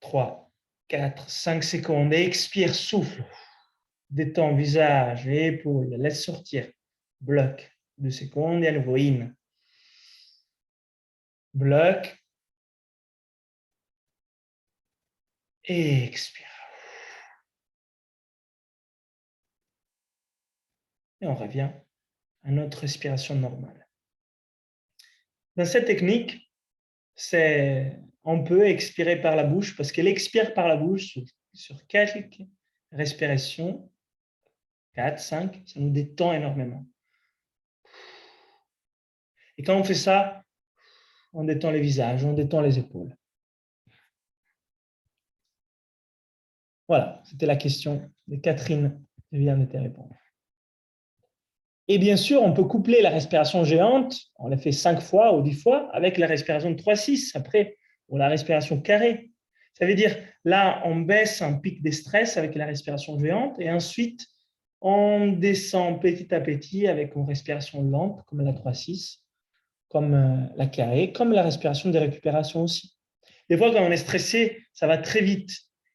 3, 4, 5 secondes. Expire, souffle. Détends visage et épaules. Laisse sortir. Bloc. 2 secondes. Et à nouveau, bloc. Et expire. Et on revient à notre respiration normale. Dans cette technique, on peut expirer par la bouche parce qu'elle expire par la bouche sur quelques respirations, 4, 5, ça nous détend énormément. Et quand on fait ça, on détend les visages, on détend les épaules. Voilà, c'était la question de Catherine qui vient de te répondre. Et bien sûr, on peut coupler la respiration géante, on l'a fait 5 fois ou 10 fois, avec la respiration de 3-6 après, ou la respiration carrée. Ça veut dire, là, on baisse un pic de stress avec la respiration géante et ensuite, On descend petit à petit avec une respiration lente, comme la 3-6, comme la carré, comme la respiration de récupération aussi. Des fois, quand on est stressé, ça va très vite.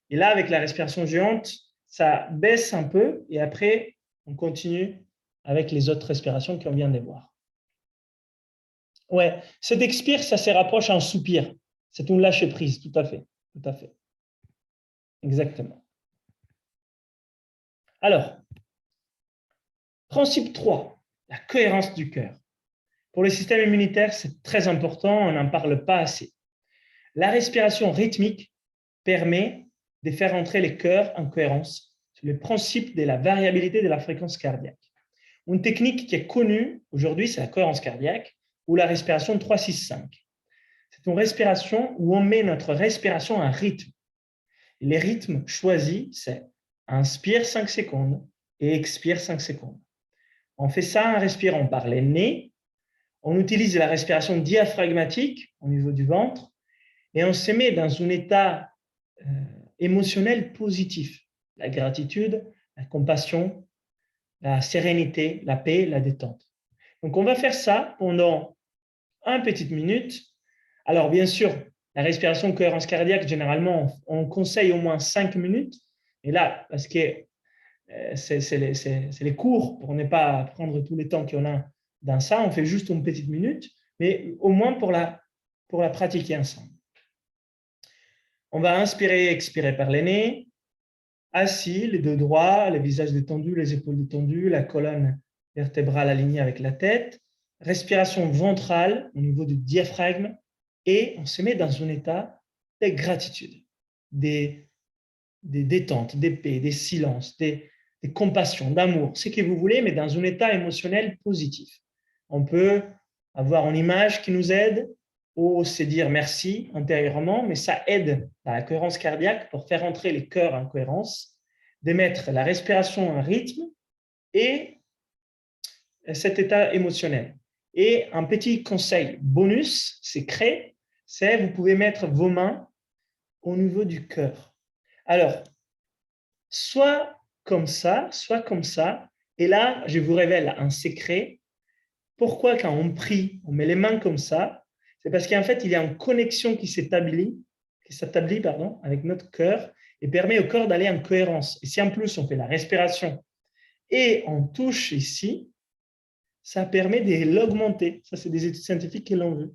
Et là, avec la respiration géante, ça baisse un peu et après, on continue avec les autres respirations qu'on vient de voir. Ouais, cet expire, ça se rapproche à un soupir. C'est une lâcher prise, tout à fait. Tout à fait. Exactement. Alors, principe 3, la cohérence du cœur. Pour le système immunitaire, c'est très important, on n'en parle pas assez. La respiration rythmique permet de faire entrer les cœurs en cohérence. C'est le principe de la variabilité de la fréquence cardiaque. Une technique qui est connue aujourd'hui, c'est la cohérence cardiaque ou la respiration 3-6-5. C'est une respiration où on met notre respiration en rythme. Et les rythmes choisis, c'est inspire 5 secondes et expire 5 secondes. On fait ça en respirant par les nez. On utilise la respiration diaphragmatique au niveau du ventre et on se met dans un état émotionnel positif. La gratitude, la compassion, la sérénité, la paix, la détente. Donc, on va faire ça pendant une petite minute. Alors, bien sûr, la respiration cohérence cardiaque, généralement, on conseille au moins 5 minutes. Et là, parce que c'est les cours, pour ne pas prendre tout le temps qu'il y en a dans ça, on fait juste une petite minute, mais au moins pour la pratiquer ensemble. On va inspirer et expirer par les nez, assis, les deux droits, le visage détendu, les épaules détendues, la colonne vertébrale alignée avec la tête, respiration ventrale au niveau du diaphragme, et on se met dans un état de gratitude, des détentes, des paix, des silences, des compassions, d'amour, ce que vous voulez, mais dans un état émotionnel positif. On peut avoir une image qui nous aide ou se dire merci intérieurement, mais ça aide à la cohérence cardiaque pour faire entrer les cœurs en cohérence, de mettre la respiration en rythme et cet état émotionnel. Et un petit conseil bonus, c'est vous pouvez mettre vos mains au niveau du cœur. Alors, soit comme ça, et là, je vous révèle un secret. Pourquoi quand on prie, on met les mains comme ça? C'est parce qu'en fait, il y a une connexion qui s'établit avec notre cœur et permet au corps d'aller en cohérence. Et si en plus, on fait la respiration et on touche ici, ça permet de l'augmenter. Ça, c'est des études scientifiques qui l'ont vu.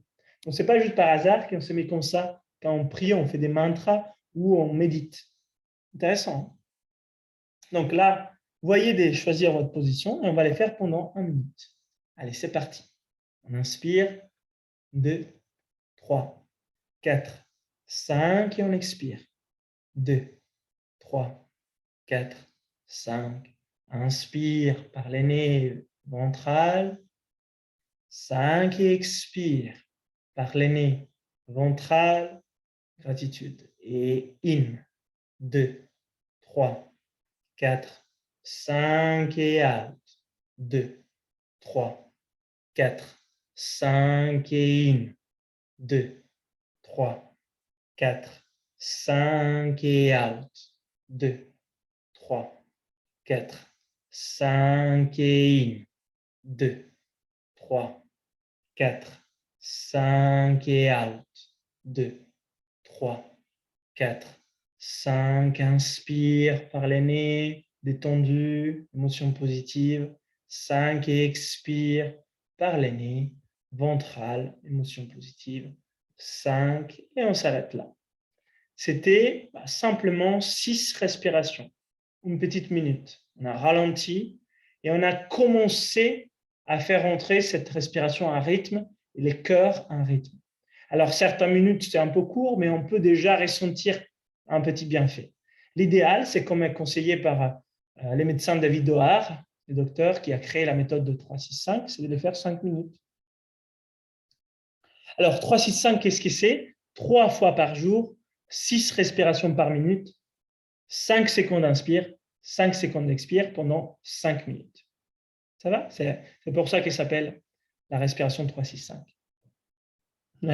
Donc, ce n'est pas juste par hasard qu'on se met comme ça. Quand on prie, on fait des mantras ou on médite. Intéressant. Donc là, voyez de choisir votre position et on va les faire pendant 1 minute. Allez, c'est parti. On inspire. 2, 3, 4, 5 et on expire. 2, 3, 4, 5. Inspire par les nez ventral. 5 et expire par les nez ventral. Gratitude. Et in. 2, 3, 4, 5 et out. 2, 3, 4, 5 et in. 2, 3, 4, 5 et out. 2, 3, 4, 5 et in. 2, 3, 4, 5 et out. 2, 3, 4, 5. Inspire par les nez, détendu, émotion positive. 5 et expire par les nez, ventral, émotion positive. 5 et on s'arrête là. C'était simplement 6 respirations, une petite minute. On a ralenti et on a commencé à faire entrer cette respiration en rythme et les cœurs en rythme. Alors, certaines minutes, c'est un peu court, mais on peut déjà ressentir un petit bienfait. L'idéal, c'est comme est conseillé par les médecins David Dohar, le docteur qui a créé la méthode de 3-6-5, c'est de le faire 5 minutes. Alors, 3-6-5, qu'est-ce que c'est? 3 fois par jour, 6 respirations par minute, 5 secondes inspire, 5 secondes expire pendant 5 minutes. Ça va? C'est pour ça qu'elle s'appelle la respiration 3-6-5.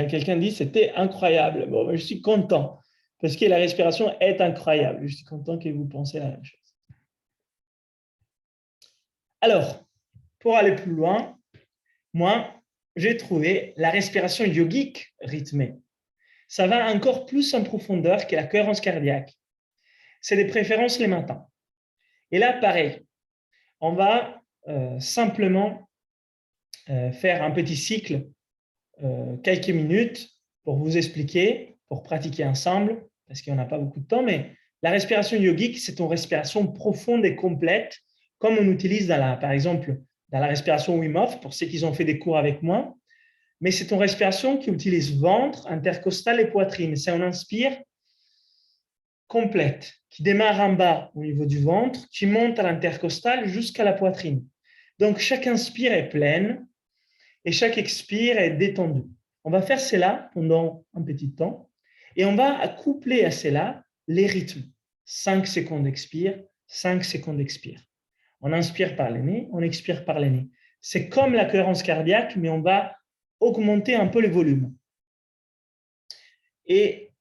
Quelqu'un dit c'était incroyable. Bon, je suis content parce que la respiration est incroyable. Je suis content que vous pensiez la même chose. Alors, pour aller plus loin, moi, j'ai trouvé la respiration yogique rythmée. Ça va encore plus en profondeur que la cohérence cardiaque. C'est des préférences les matins. Et là, pareil, on va simplement faire un petit cycle, quelques minutes, pour vous expliquer, pour pratiquer ensemble, parce qu'on n'a pas beaucoup de temps, mais la respiration yogique, c'est une respiration profonde et complète, comme on utilise par exemple, dans la respiration Wim Hof, pour ceux qui ont fait des cours avec moi, mais c'est une respiration qui utilise ventre, intercostal et poitrine. C'est on inspire complète, qui démarre en bas au niveau du ventre, qui monte à l'intercostal jusqu'à la poitrine. Donc, chaque inspire est pleine et chaque expire est détendue. On va faire cela pendant un petit temps et on va coupler à cela les rythmes. 5 secondes expire, 5 secondes expire. On inspire par le nez, on expire par le nez. C'est comme la cohérence cardiaque, mais on va augmenter un peu le volume. Et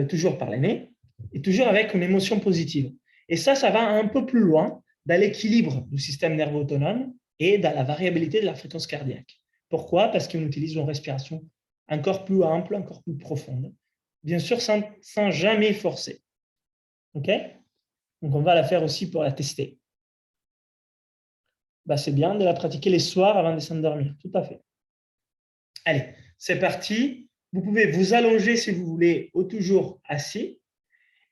toujours par le nez, et toujours avec une émotion positive. Et ça va un peu plus loin dans l'équilibre du système nerveux autonome et dans la variabilité de la fréquence cardiaque. Pourquoi? Parce qu'on utilise une respiration encore plus ample, encore plus profonde. Bien sûr, sans jamais forcer. OK? Donc, on va la faire aussi pour la tester. C'est bien de la pratiquer les soirs avant de s'endormir. Tout à fait. Allez, c'est parti. Vous pouvez vous allonger si vous voulez ou toujours assis.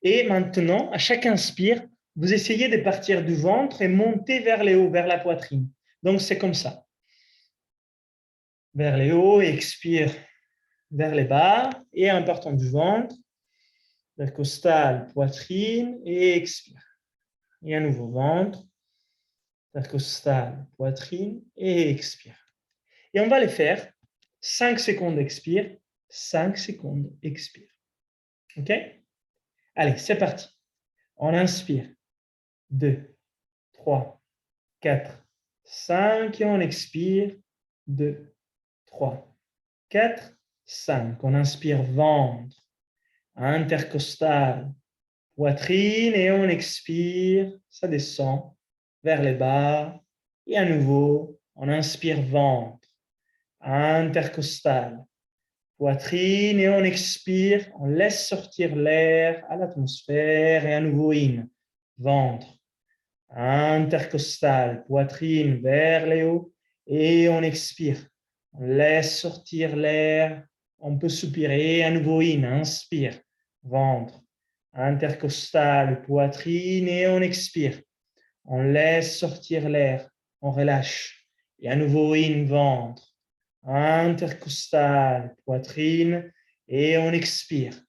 Et maintenant, à chaque inspire, vous essayez de partir du ventre et monter vers le haut, vers la poitrine. Donc, c'est comme ça. Vers le haut, expire vers les bas et en partant du ventre, intercostal, poitrine et expire. Et à nouveau ventre, intercostal, poitrine et expire. Et on va les faire 5 secondes expire, 5 secondes expire. OK? Allez, c'est parti. On inspire. 2, 3, 4, 5 et on expire. 2, 3, 4, 5. On inspire ventre, intercostal, poitrine et on expire. Ça descend vers les bas. Et à nouveau, on inspire ventre, intercostal, poitrine et on expire. On laisse sortir l'air à l'atmosphère et à nouveau in. Ventre, intercostal, poitrine vers le haut et on expire. On laisse sortir l'air. On peut soupirer. À nouveau in, inspire. Ventre, intercostal, poitrine et on expire. On laisse sortir l'air. On relâche. Et à nouveau in, ventre, intercostal, poitrine et on expire.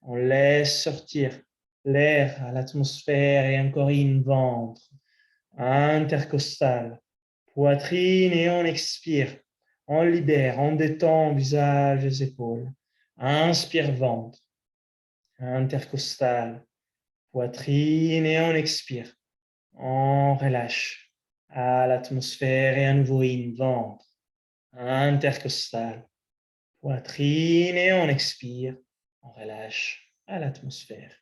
On laisse sortir l'air à l'atmosphère et encore in, ventre, intercostal, poitrine et on expire. On libère, on détend visage et épaules. Inspire ventre, intercostal, poitrine et on expire. On relâche à l'atmosphère et à nouveau in, ventre, intercostal, poitrine et on expire. On relâche à l'atmosphère.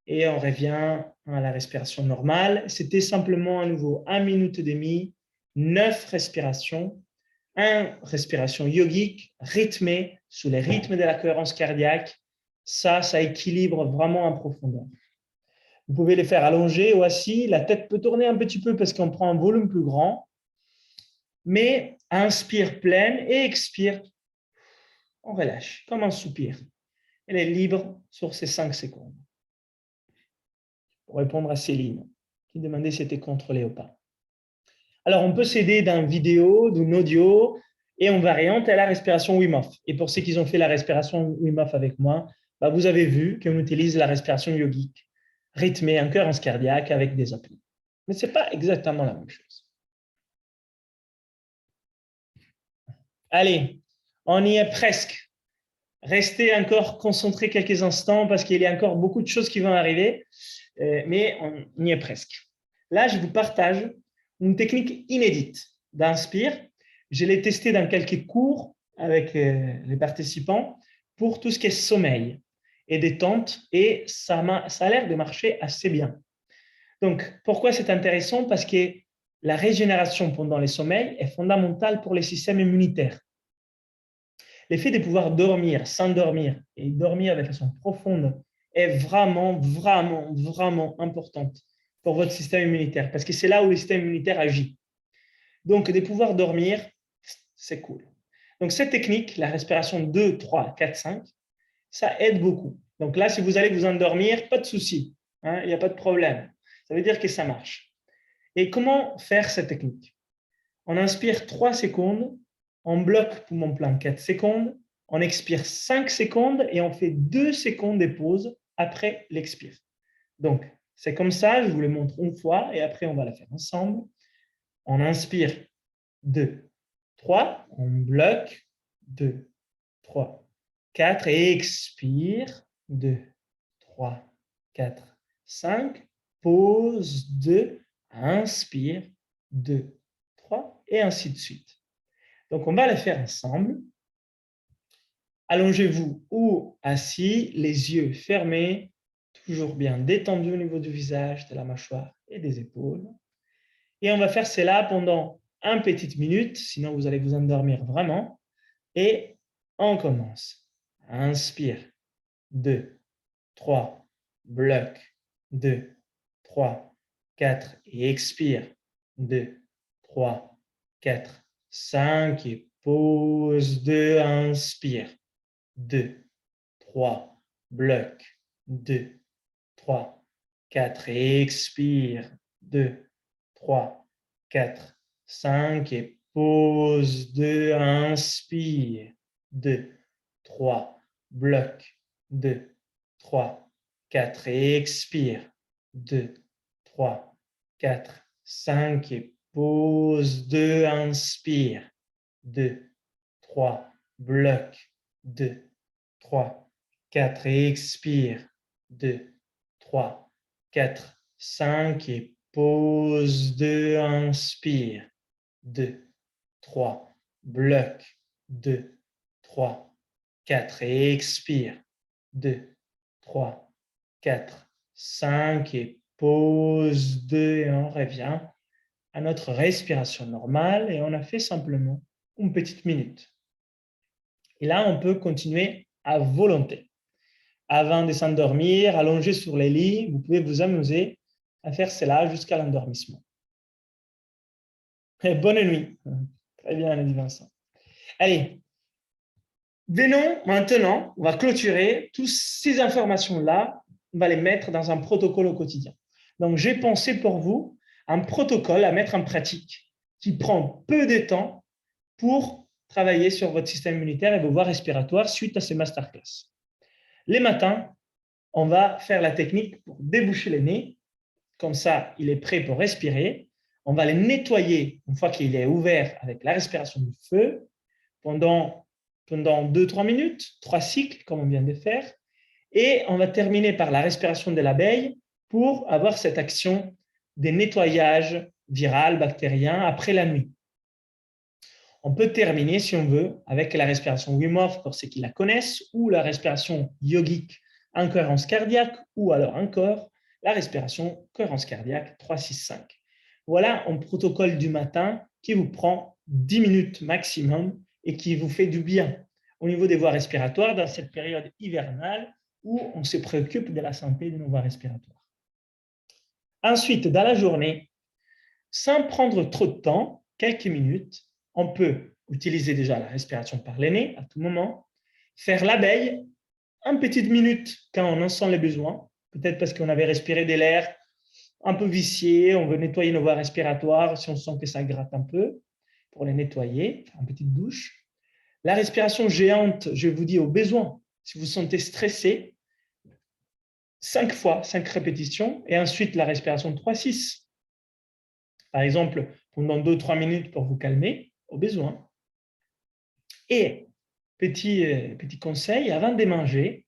Et on revient à la respiration normale. C'était simplement à nouveau 1 minute et demie, 9 respirations, 1 respiration yogique, rythmée, sous les rythmes de la cohérence cardiaque. Ça équilibre vraiment en profondeur. Vous pouvez les faire allongés ou assis. La tête peut tourner un petit peu parce qu'on prend un volume plus grand. Mais inspire pleine et expire. On relâche, comme un soupir. Elle est libre sur ces 5 secondes. Pour répondre à Céline, qui demandait si c'était contrôlé ou pas. Alors, on peut s'aider d'un vidéo, d'un audio, et on variante à la respiration Wim Hof. Et pour ceux qui ont fait la respiration Wim Hof avec moi, vous avez vu qu'on utilise la respiration yogique, rythmée en cohérence cardiaque avec des apnées. Mais ce n'est pas exactement la même chose. Allez, on y est presque. Restez encore concentrés quelques instants parce qu'il y a encore beaucoup de choses qui vont arriver, mais on y est presque. Là, je vous partage une technique inédite d'inspire. Je l'ai testée dans quelques cours avec les participants pour tout ce qui est sommeil et détente, et ça a l'air de marcher assez bien. Donc, pourquoi c'est intéressant? Parce que la régénération pendant les sommeils est fondamentale pour les systèmes immunitaires. L'effet de pouvoir dormir, s'endormir et dormir de façon profonde est vraiment, vraiment, vraiment importante pour votre système immunitaire parce que c'est là où le système immunitaire agit. Donc, de pouvoir dormir, c'est cool. Donc, cette technique, la respiration 2, 3, 4, 5, ça aide beaucoup. Donc là, si vous allez vous endormir, pas de souci, hein, il n'y a pas de problème. Ça veut dire que ça marche. Et comment faire cette technique? On inspire 3 secondes, on bloque poumon plein 4 secondes, on expire 5 secondes et on fait 2 secondes de pause après l'expire. Donc, c'est comme ça, je vous le montre une fois et après, on va la faire ensemble. On inspire 2, 3, on bloque 2, 3, 4 et expire 2, 3, 4, 5, pause 2, inspire 2, 3 et ainsi de suite. Donc, on va les faire ensemble. Allongez-vous ou assis, les yeux fermés, toujours bien détendus au niveau du visage, de la mâchoire et des épaules. Et on va faire cela pendant une petite minute, sinon vous allez vous endormir vraiment. Et on commence. Inspire. 2, 3, bloc. 2, 3, 4 et expire. 2, 3, 4, 5 et pause. 2, inspire. 2, 3, bloc. 2, 3, 4 et expire. 2, 3, 4, 5 et pause. 2, inspire. 2, 3, bloc. 2, 3, 4 et expire. 2, 3, 4, 5 et pause. 2, inspire. 2, 3, bloc. 2, 3, 4 et expire. 2, 3, 4, 5 et pause. 2, inspire. 2, 3, bloc. 2, 3, 4 et expire. 2, 3, 4, 5 et pause 2 et on revient à notre respiration normale et on a fait simplement une petite minute. Et là, on peut continuer à volonté. Avant de s'endormir, allongé sur les lits, vous pouvez vous amuser à faire cela jusqu'à l'endormissement. Bonne nuit. Très bien, Lady Vincent. Allez, venons maintenant, on va clôturer toutes ces informations-là, on va les mettre dans un protocole au quotidien. Donc, j'ai pensé pour vous un protocole à mettre en pratique qui prend peu de temps pour travailler sur votre système immunitaire et vos voies respiratoires suite à ces masterclass. Les matins, on va faire la technique pour déboucher le nez. Comme ça, il est prêt pour respirer. On va les nettoyer une fois qu'il est ouvert avec la respiration du feu pendant 2-3 minutes, 3 cycles comme on vient de faire. Et on va terminer par la respiration de l'abeille pour avoir cette action de nettoyage viral, bactérien après la nuit. On peut terminer, si on veut, avec la respiration Wim Hof pour ceux qui la connaissent, ou la respiration yogique en cohérence cardiaque, ou alors encore la respiration cohérence cardiaque 3-6-5. Voilà un protocole du matin qui vous prend 10 minutes maximum et qui vous fait du bien au niveau des voies respiratoires dans cette période hivernale où on se préoccupe de la santé de nos voies respiratoires. Ensuite, dans la journée, sans prendre trop de temps, quelques minutes, on peut utiliser déjà la respiration par le nez à tout moment, faire l'abeille une petite minute quand on en sent les besoins, peut-être parce qu'on avait respiré de l'air un peu vicié, on veut nettoyer nos voies respiratoires si on sent que ça gratte un peu, pour les nettoyer, faire une petite douche. La respiration géante, je vous dis au besoin, si vous vous sentez stressé, 5 fois, 5 répétitions, et ensuite la respiration 3-6. Par exemple, pendant 2-3 minutes pour vous calmer, au besoin. Et, petit conseil, avant de manger,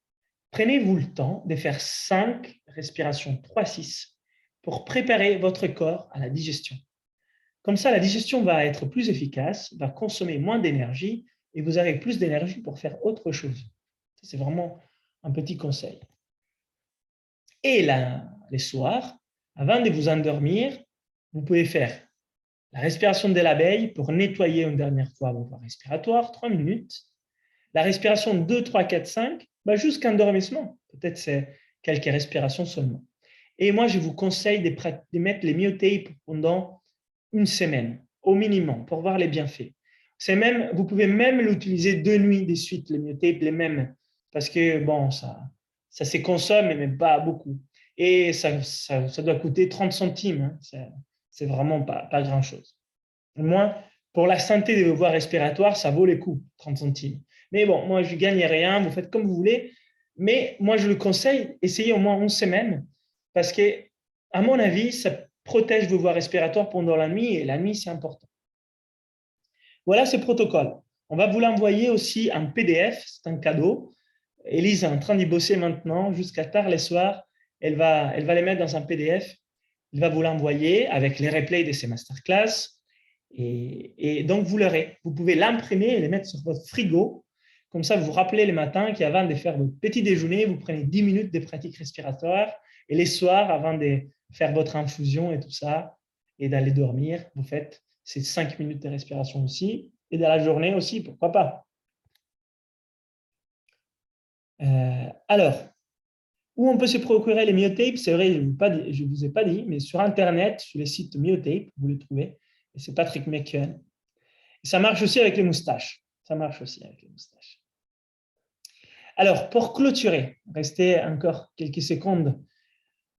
prenez-vous le temps de faire 5 respirations 3-6 pour préparer votre corps à la digestion. Comme ça, la digestion va être plus efficace, va consommer moins d'énergie et vous aurez plus d'énergie pour faire autre chose. C'est vraiment un petit conseil. Et là, les soirs, avant de vous endormir, vous pouvez faire La respiration de l'abeille pour nettoyer une dernière fois vos voies respiratoires, 3 minutes. La respiration 2, 3, 4, 5, jusqu'à endormissement. Peut-être c'est quelques respirations seulement. Et moi, je vous conseille de mettre les myotapes pendant une semaine, au minimum, pour voir les bienfaits. Vous pouvez même l'utiliser 2 nuits de suite, les myotapes, les mêmes, parce que bon, ça se consomme, mais pas beaucoup. Et ça doit coûter 30 centimes. Hein. C'est vraiment pas grand-chose. Au moins, pour la santé de vos voies respiratoires, ça vaut les coups, 30 centimes. Mais bon, moi, je ne gagne rien, vous faites comme vous voulez. Mais moi, je le conseille, essayez au moins 11 semaines, parce que, à mon avis, ça protège vos voies respiratoires pendant la nuit, et la nuit, c'est important. Voilà ce protocole. On va vous l'envoyer aussi en PDF, c'est un cadeau. Élise est en train d'y bosser maintenant, jusqu'à tard les soirs. Elle va les mettre dans un PDF. Elle va vous l'envoyer avec les replays de ces masterclass. Et donc, vous l'aurez. Vous pouvez l'imprimer et les mettre sur votre frigo. Comme ça, vous vous rappelez le matin qu'avant de faire votre petit déjeuner, vous prenez 10 minutes de pratique respiratoire. Et les soirs, avant de faire votre infusion et tout ça, et d'aller dormir, vous faites ces 5 minutes de respiration aussi. Et dans la journée aussi, pourquoi pas. Alors, où on peut se procurer les myotapes, c'est vrai, je ne vous ai pas dit, mais sur Internet, sur le site Myotape, vous les trouvez. Et c'est Patrick McKeown. Et ça marche aussi avec les moustaches. Ça marche aussi avec les moustaches. Alors, pour clôturer, restez encore quelques secondes.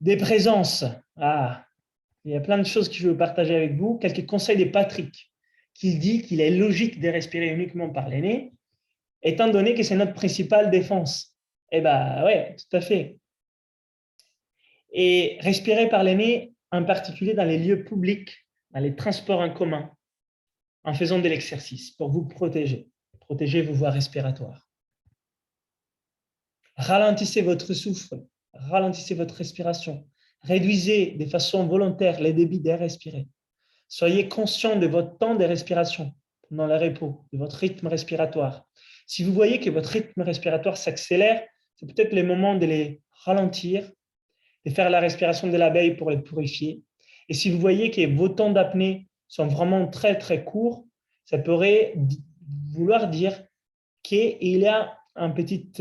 Des présences. Il y a plein de choses que je veux partager avec vous. Quelques conseils de Patrick, qui dit qu'il est logique de respirer uniquement par le nez, étant donné que c'est notre principale défense. Eh bien, oui, tout à fait. Et respirer par le nez, en particulier dans les lieux publics, dans les transports en commun, en faisant de l'exercice pour vous protéger vos voies respiratoires. Ralentissez votre souffle, ralentissez votre respiration, réduisez de façon volontaire les débits d'air respiré. Soyez conscient de votre temps de respiration pendant le repos, de votre rythme respiratoire. Si vous voyez que votre rythme respiratoire s'accélère, c'est peut-être le moment de les ralentir, de faire la respiration de l'abeille pour les purifier. Et si vous voyez que vos temps d'apnée sont vraiment très, très courts, ça pourrait vouloir dire qu'il y a une petite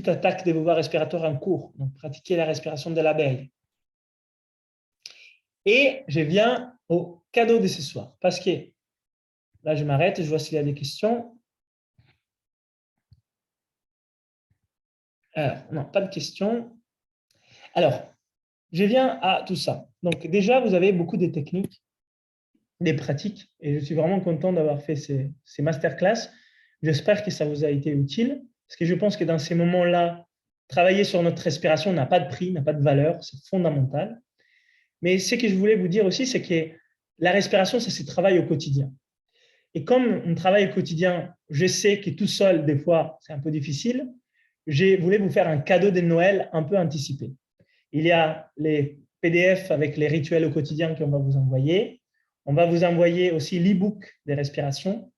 attaque de vos voies respiratoires en cours. Donc, pratiquez la respiration de l'abeille. Et je viens au cadeau de ce soir, parce que là, je m'arrête, je vois s'il y a des questions. Alors, non, pas de questions. Alors, je viens à tout ça. Donc, déjà, vous avez beaucoup de techniques, des pratiques, et je suis vraiment content d'avoir fait ces masterclass. J'espère que ça vous a été utile, parce que je pense que dans ces moments-là, travailler sur notre respiration n'a pas de prix, n'a pas de valeur, c'est fondamental. Mais ce que je voulais vous dire aussi, c'est que la respiration, ça se travaille au quotidien. Et comme on travaille au quotidien, je sais que tout seul, des fois, c'est un peu difficile, je voulais vous faire un cadeau de Noël un peu anticipé. Il y a les PDF avec les rituels au quotidien qu'on va vous envoyer. On va vous envoyer aussi l'e-book des respirations.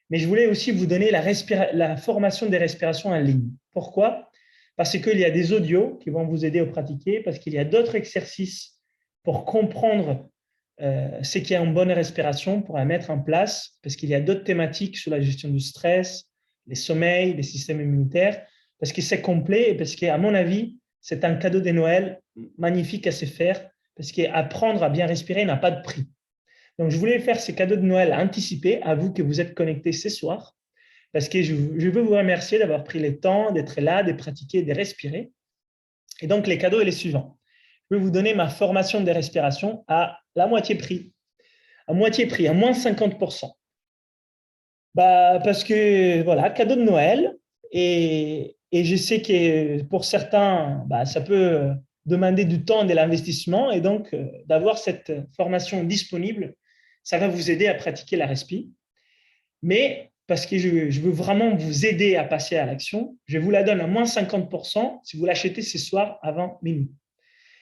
Mais je voulais aussi vous donner la formation des respirations en ligne. Pourquoi? Parce qu'il y a des audios qui vont vous aider à pratiquer, parce qu'il y a d'autres exercices pour comprendre ce qui est une bonne respiration, pour la mettre en place, parce qu'il y a d'autres thématiques sur la gestion du stress, les sommeils, les systèmes immunitaires, parce que c'est complet et parce qu'à mon avis, c'est un cadeau de Noël magnifique à se faire, parce qu'apprendre à bien respirer n'a pas de prix. Donc, je voulais faire ces cadeaux de Noël anticipés à vous que vous êtes connectés ce soir, parce que je veux vous remercier d'avoir pris le temps d'être là, de pratiquer, de respirer. Et donc, les cadeaux sont les suivants. Je vais vous donner ma formation de respiration à la moitié prix. À moitié prix, à moins 50%. Parce que, voilà, cadeau de Noël. Et je sais que pour certains, ça peut demander du temps et de l'investissement. Et donc, d'avoir cette formation disponible, ça va vous aider à pratiquer la respi. Mais parce que je veux vraiment vous aider à passer à l'action, je vous la donne à moins 50% si vous l'achetez ce soir avant minuit.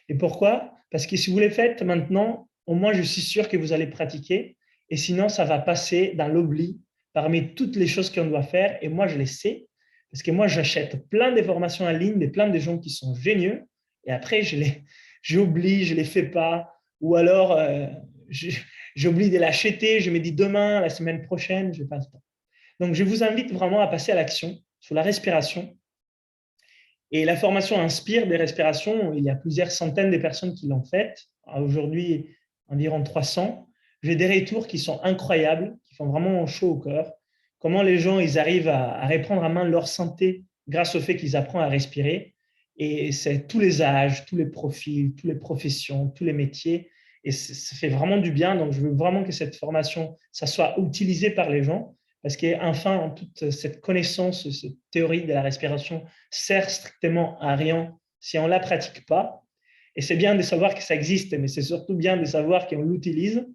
Et pourquoi? Parce que si vous les faites maintenant, au moins je suis sûr que vous allez pratiquer. Et sinon, ça va passer dans l'oubli parmi toutes les choses qu'on doit faire. Et moi, je les sais. Parce que moi, j'achète plein de formations en ligne, de plein de gens qui sont géniaux. Et après, j'oublie, je ne les fais pas. Ou alors, j'oublie de l'acheter, je me dis demain, la semaine prochaine, je n'ai pas le temps. Donc, je vous invite vraiment à passer à l'action sur la respiration. Et la formation Inspire des respirations, il y a plusieurs centaines de personnes qui l'ont faite. Aujourd'hui, environ 300. J'ai des retours qui sont incroyables, qui font vraiment chaud au cœur. Comment les gens ils arrivent à reprendre à main leur santé grâce au fait qu'ils apprennent à respirer. Et c'est tous les âges, tous les profils, toutes les professions, tous les métiers. Et ça fait vraiment du bien. Donc, je veux vraiment que cette formation, ça soit utilisé par les gens. Parce qu'enfin, toute cette connaissance, cette théorie de la respiration sert strictement à rien si on ne la pratique pas. Et c'est bien de savoir que ça existe, mais c'est surtout bien de savoir qu'on l'utilise.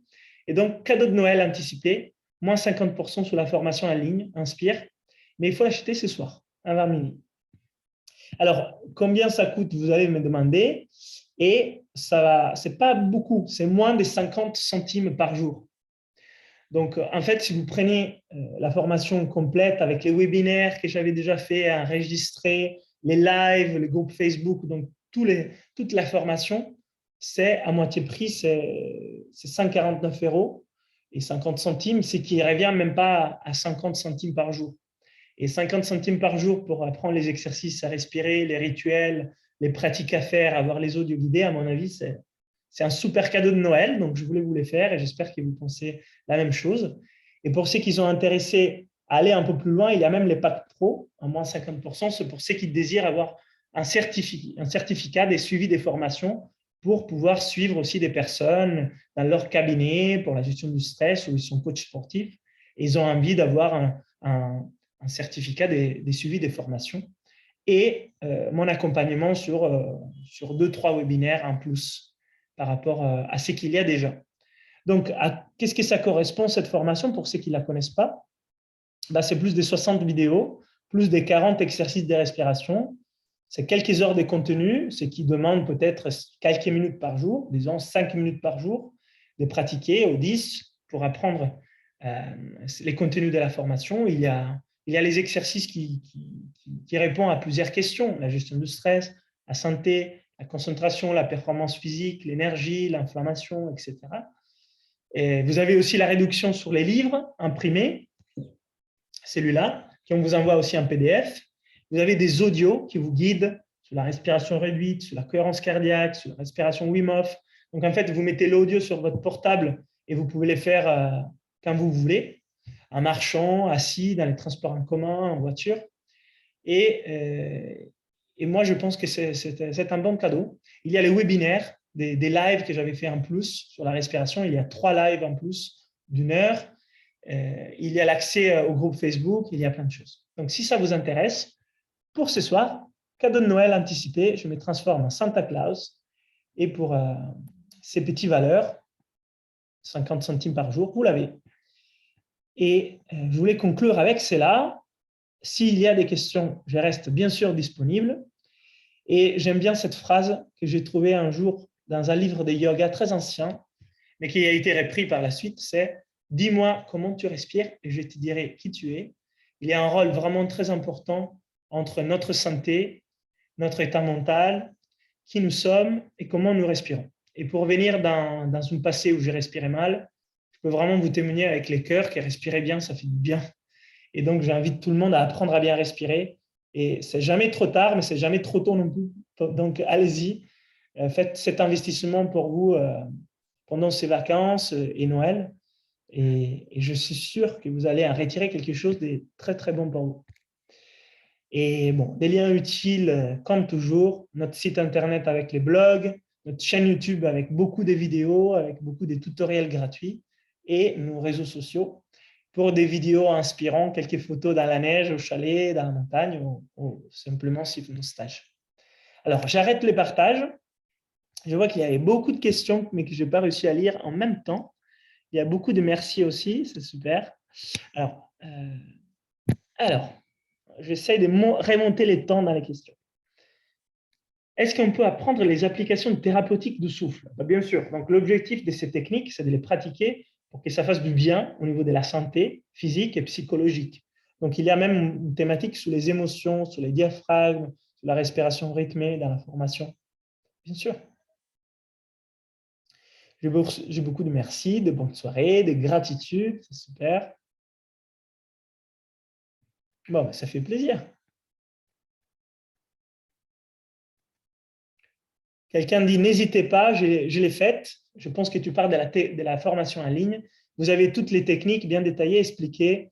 Et donc, cadeau de Noël anticipé, moins 50% sur la formation en ligne, Inspire. Mais il faut l'acheter ce soir, à 20 minutes. Alors, combien ça coûte, vous allez me demander. Et ce n'est pas beaucoup, c'est moins de 50 centimes par jour. Donc, en fait, si vous prenez la formation complète avec les webinaires que j'avais déjà fait, enregistrés, les lives, le groupe Facebook, donc toute la formation, c'est à moitié prix, c'est 149 € et 50 centimes, ce qui revient même pas à 50 centimes par jour. Et 50 centimes par jour pour apprendre les exercices à respirer, les rituels, les pratiques à faire, avoir les audios guidés, à mon avis, c'est un super cadeau de Noël. Donc, je voulais vous les faire et j'espère que vous pensez la même chose. Et pour ceux qui sont intéressés à aller un peu plus loin, il y a même les packs pro, à moins 50%. C'est pour ceux qui désirent avoir un certificat des suivis des formations pour pouvoir suivre aussi des personnes dans leur cabinet pour la gestion du stress ou ils sont coachs sportifs. Et ils ont envie d'avoir un certificat des suivis des formations et mon accompagnement sur 2-3 webinaires en plus par rapport à ce qu'il y a déjà. Donc, qu'est-ce que ça correspond, cette formation, pour ceux qui ne la connaissent pas? C'est plus de 60 vidéos, plus de 40 exercices de respiration. C'est quelques heures de contenu, ce qui demande peut-être quelques minutes par jour, disons 5 minutes par jour, de pratiquer ou 10 pour apprendre les contenus de la formation. Il y a les exercices qui répondent à plusieurs questions, la gestion du stress, la santé, la concentration, la performance physique, l'énergie, l'inflammation, etc. Et vous avez aussi la réduction sur les livres imprimés, celui-là, qu'on vous envoie aussi en PDF. Vous avez des audios qui vous guident sur la respiration réduite, sur la cohérence cardiaque, sur la respiration Wim Hof. Donc, en fait, vous mettez l'audio sur votre portable et vous pouvez les faire quand vous voulez, en marchant, assis, dans les transports en commun, en voiture. Et moi, je pense que c'est un bon cadeau. Il y a les webinaires, des lives que j'avais fait en plus sur la respiration. Il y a 3 lives en plus d'1 heure. Il y a l'accès au groupe Facebook. Il y a plein de choses. Donc, si ça vous intéresse, pour ce soir, cadeau de Noël anticipé, je me transforme en Santa Claus. Et pour ces petites valeurs, 50 centimes par jour, vous l'avez. Et je voulais conclure avec cela. S'il y a des questions, je reste bien sûr disponible. Et j'aime bien cette phrase que j'ai trouvée un jour dans un livre de yoga très ancien, mais qui a été repris par la suite, c'est « Dis-moi comment tu respires et je te dirai qui tu es ». Il y a un rôle vraiment très important entre notre santé, notre état mental, qui nous sommes et comment nous respirons. Et pour venir dans un passé où j'ai respiré mal, je peux vraiment vous témoigner avec les cœurs que respirer bien, ça fait du bien. Et donc, j'invite tout le monde à apprendre à bien respirer. Et c'est jamais trop tard, mais c'est jamais trop tôt non plus. Donc, allez-y, faites cet investissement pour vous pendant ces vacances et Noël. Et je suis sûr que vous allez en retirer quelque chose de très, très bon pour vous. Et bon, des liens utiles, comme toujours, notre site internet avec les blogs, notre chaîne YouTube avec beaucoup de vidéos, avec beaucoup de tutoriels gratuits et nos réseaux sociaux pour des vidéos inspirantes, quelques photos dans la neige, au chalet, dans la montagne ou simplement suivre nos stages. Alors, j'arrête les partages. Je vois qu'il y avait beaucoup de questions, mais que je n'ai pas réussi à lire en même temps. Il y a beaucoup de merci aussi, c'est super. Alors j'essaie de remonter les temps dans les questions. Est-ce qu'on peut apprendre les applications thérapeutiques du souffle? Bien sûr. Donc, l'objectif de ces techniques, c'est de les pratiquer pour que ça fasse du bien au niveau de la santé physique et psychologique. Donc, il y a même une thématique sur les émotions, sur les diaphragmes, sur la respiration rythmée dans la formation. Bien sûr. J'ai beaucoup de merci, de bonne soirée, de gratitude. C'est super. Bon, ça fait plaisir. Quelqu'un dit, n'hésitez pas, je l'ai faite. Je pense que tu parles de la formation en ligne. Vous avez toutes les techniques bien détaillées, expliquées.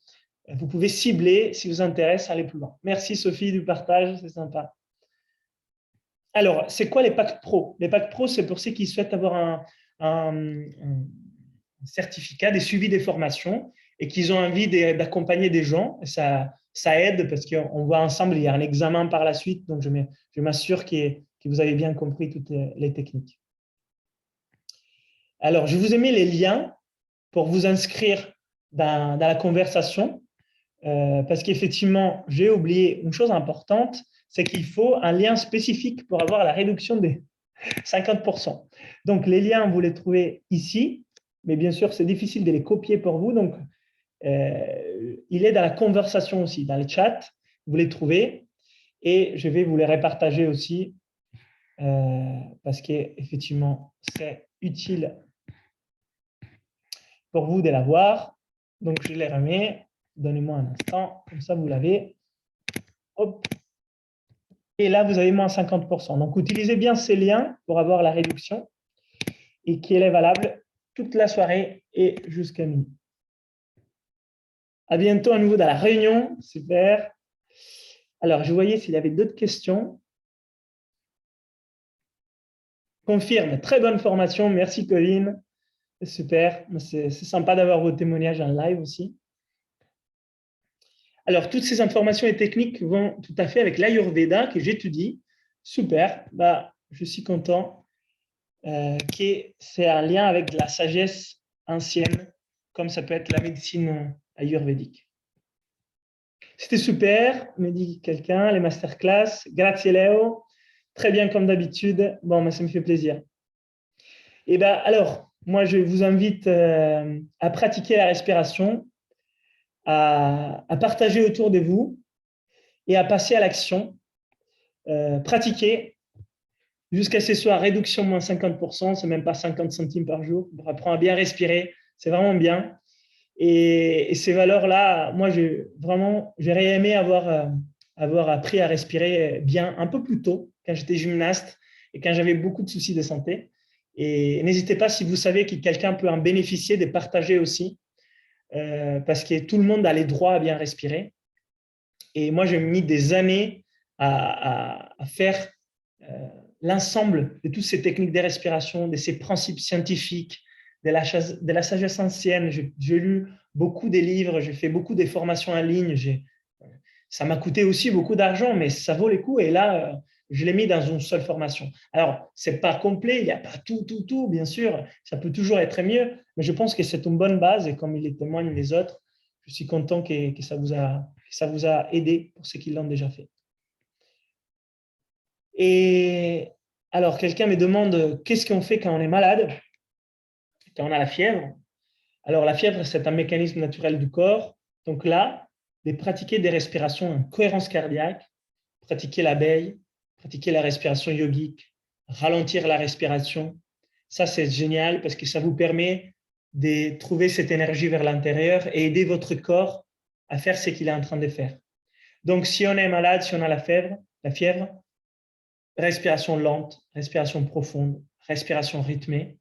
Vous pouvez cibler si vous intéresse, aller plus loin. Merci Sophie du partage, c'est sympa. Alors, c'est quoi les packs pro? Les packs pro, c'est pour ceux qui souhaitent avoir un certificat, des suivis des formations et qu'ils ont envie d'accompagner des gens. Ça aide parce qu'on voit ensemble, il y a un examen par la suite, donc je m'assure que vous avez bien compris toutes les techniques. Alors, je vous ai mis les liens pour vous inscrire dans la conversation parce qu'effectivement, j'ai oublié une chose importante, c'est qu'il faut un lien spécifique pour avoir la réduction des 50%. Donc, les liens, vous les trouvez ici, mais bien sûr, c'est difficile de les copier pour vous. Donc, il est dans la conversation aussi, dans les chats, vous les trouvez et je vais vous les repartager aussi parce qu'effectivement, c'est utile pour vous de l'avoir. Donc, je les remets. Donnez-moi un instant, comme ça, vous l'avez. Hop. Et là, vous avez moins 50%. Donc, utilisez bien ces liens pour avoir la réduction et qui est valable toute la soirée et jusqu'à minuit. À bientôt à nouveau dans la réunion. Super. Alors, je voyais s'il y avait d'autres questions. Confirme, très bonne formation. Merci, Colline. Super. C'est sympa d'avoir vos témoignages en live aussi. Alors, toutes ces informations et techniques vont tout à fait avec l'Ayurveda que j'étudie. Super. Bah, je suis content que c'est un lien avec la sagesse ancienne, comme ça peut être la médecine ayurvédique. C'était super, me dit quelqu'un, les masterclass. Grazie Léo. Très bien comme d'habitude. Bon, ça me fait plaisir. Et ben alors, moi, je vous invite à pratiquer la respiration, à partager autour de vous et à passer à l'action. Pratiquer jusqu'à ce soit réduction moins 50%, c'est même pas 50 centimes par jour. On apprend à bien respirer, c'est vraiment bien. Et ces valeurs-là, moi, j'aurais aimé avoir appris à respirer bien un peu plus tôt quand j'étais gymnaste et quand j'avais beaucoup de soucis de santé. Et n'hésitez pas, si vous savez que quelqu'un peut en bénéficier, de partager aussi, parce que tout le monde a les droits à bien respirer. Et moi, j'ai mis des années à faire l'ensemble de toutes ces techniques de respiration, de ces principes scientifiques, de la sagesse ancienne. J'ai lu beaucoup des livres, j'ai fait beaucoup des formations en ligne. Ça m'a coûté aussi beaucoup d'argent, mais ça vaut les coups. Et là, je l'ai mis dans une seule formation. Alors, ce n'est pas complet, il n'y a pas tout, bien sûr. Ça peut toujours être mieux, mais je pense que c'est une bonne base. Et comme il les témoigne les autres, je suis content que ça vous a aidé pour ceux qui l'ont déjà fait. Et alors, quelqu'un me demande qu'est-ce qu'on fait quand on est malade, quand on a la fièvre. Alors, la fièvre, c'est un mécanisme naturel du corps. Donc là, de pratiquer des respirations en cohérence cardiaque, pratiquer l'abeille, pratiquer la respiration yogique, ralentir la respiration. Ça, c'est génial parce que ça vous permet de trouver cette énergie vers l'intérieur et aider votre corps à faire ce qu'il est en train de faire. Donc, si on est malade, si on a la fièvre, respiration lente, respiration profonde, respiration rythmée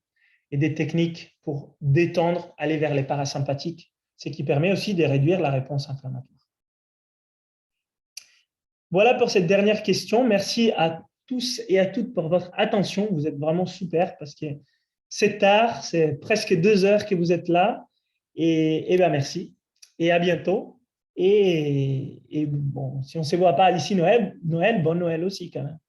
et des techniques pour détendre, aller vers les parasympathiques, ce qui permet aussi de réduire la réponse inflammatoire. Voilà pour cette dernière question. Merci à tous et à toutes pour votre attention. Vous êtes vraiment super parce que c'est tard, c'est presque 2 heures que vous êtes là. Et bien merci. Et à bientôt. Et bon, si on ne se voit pas d'ici Noël, bon Noël aussi quand même.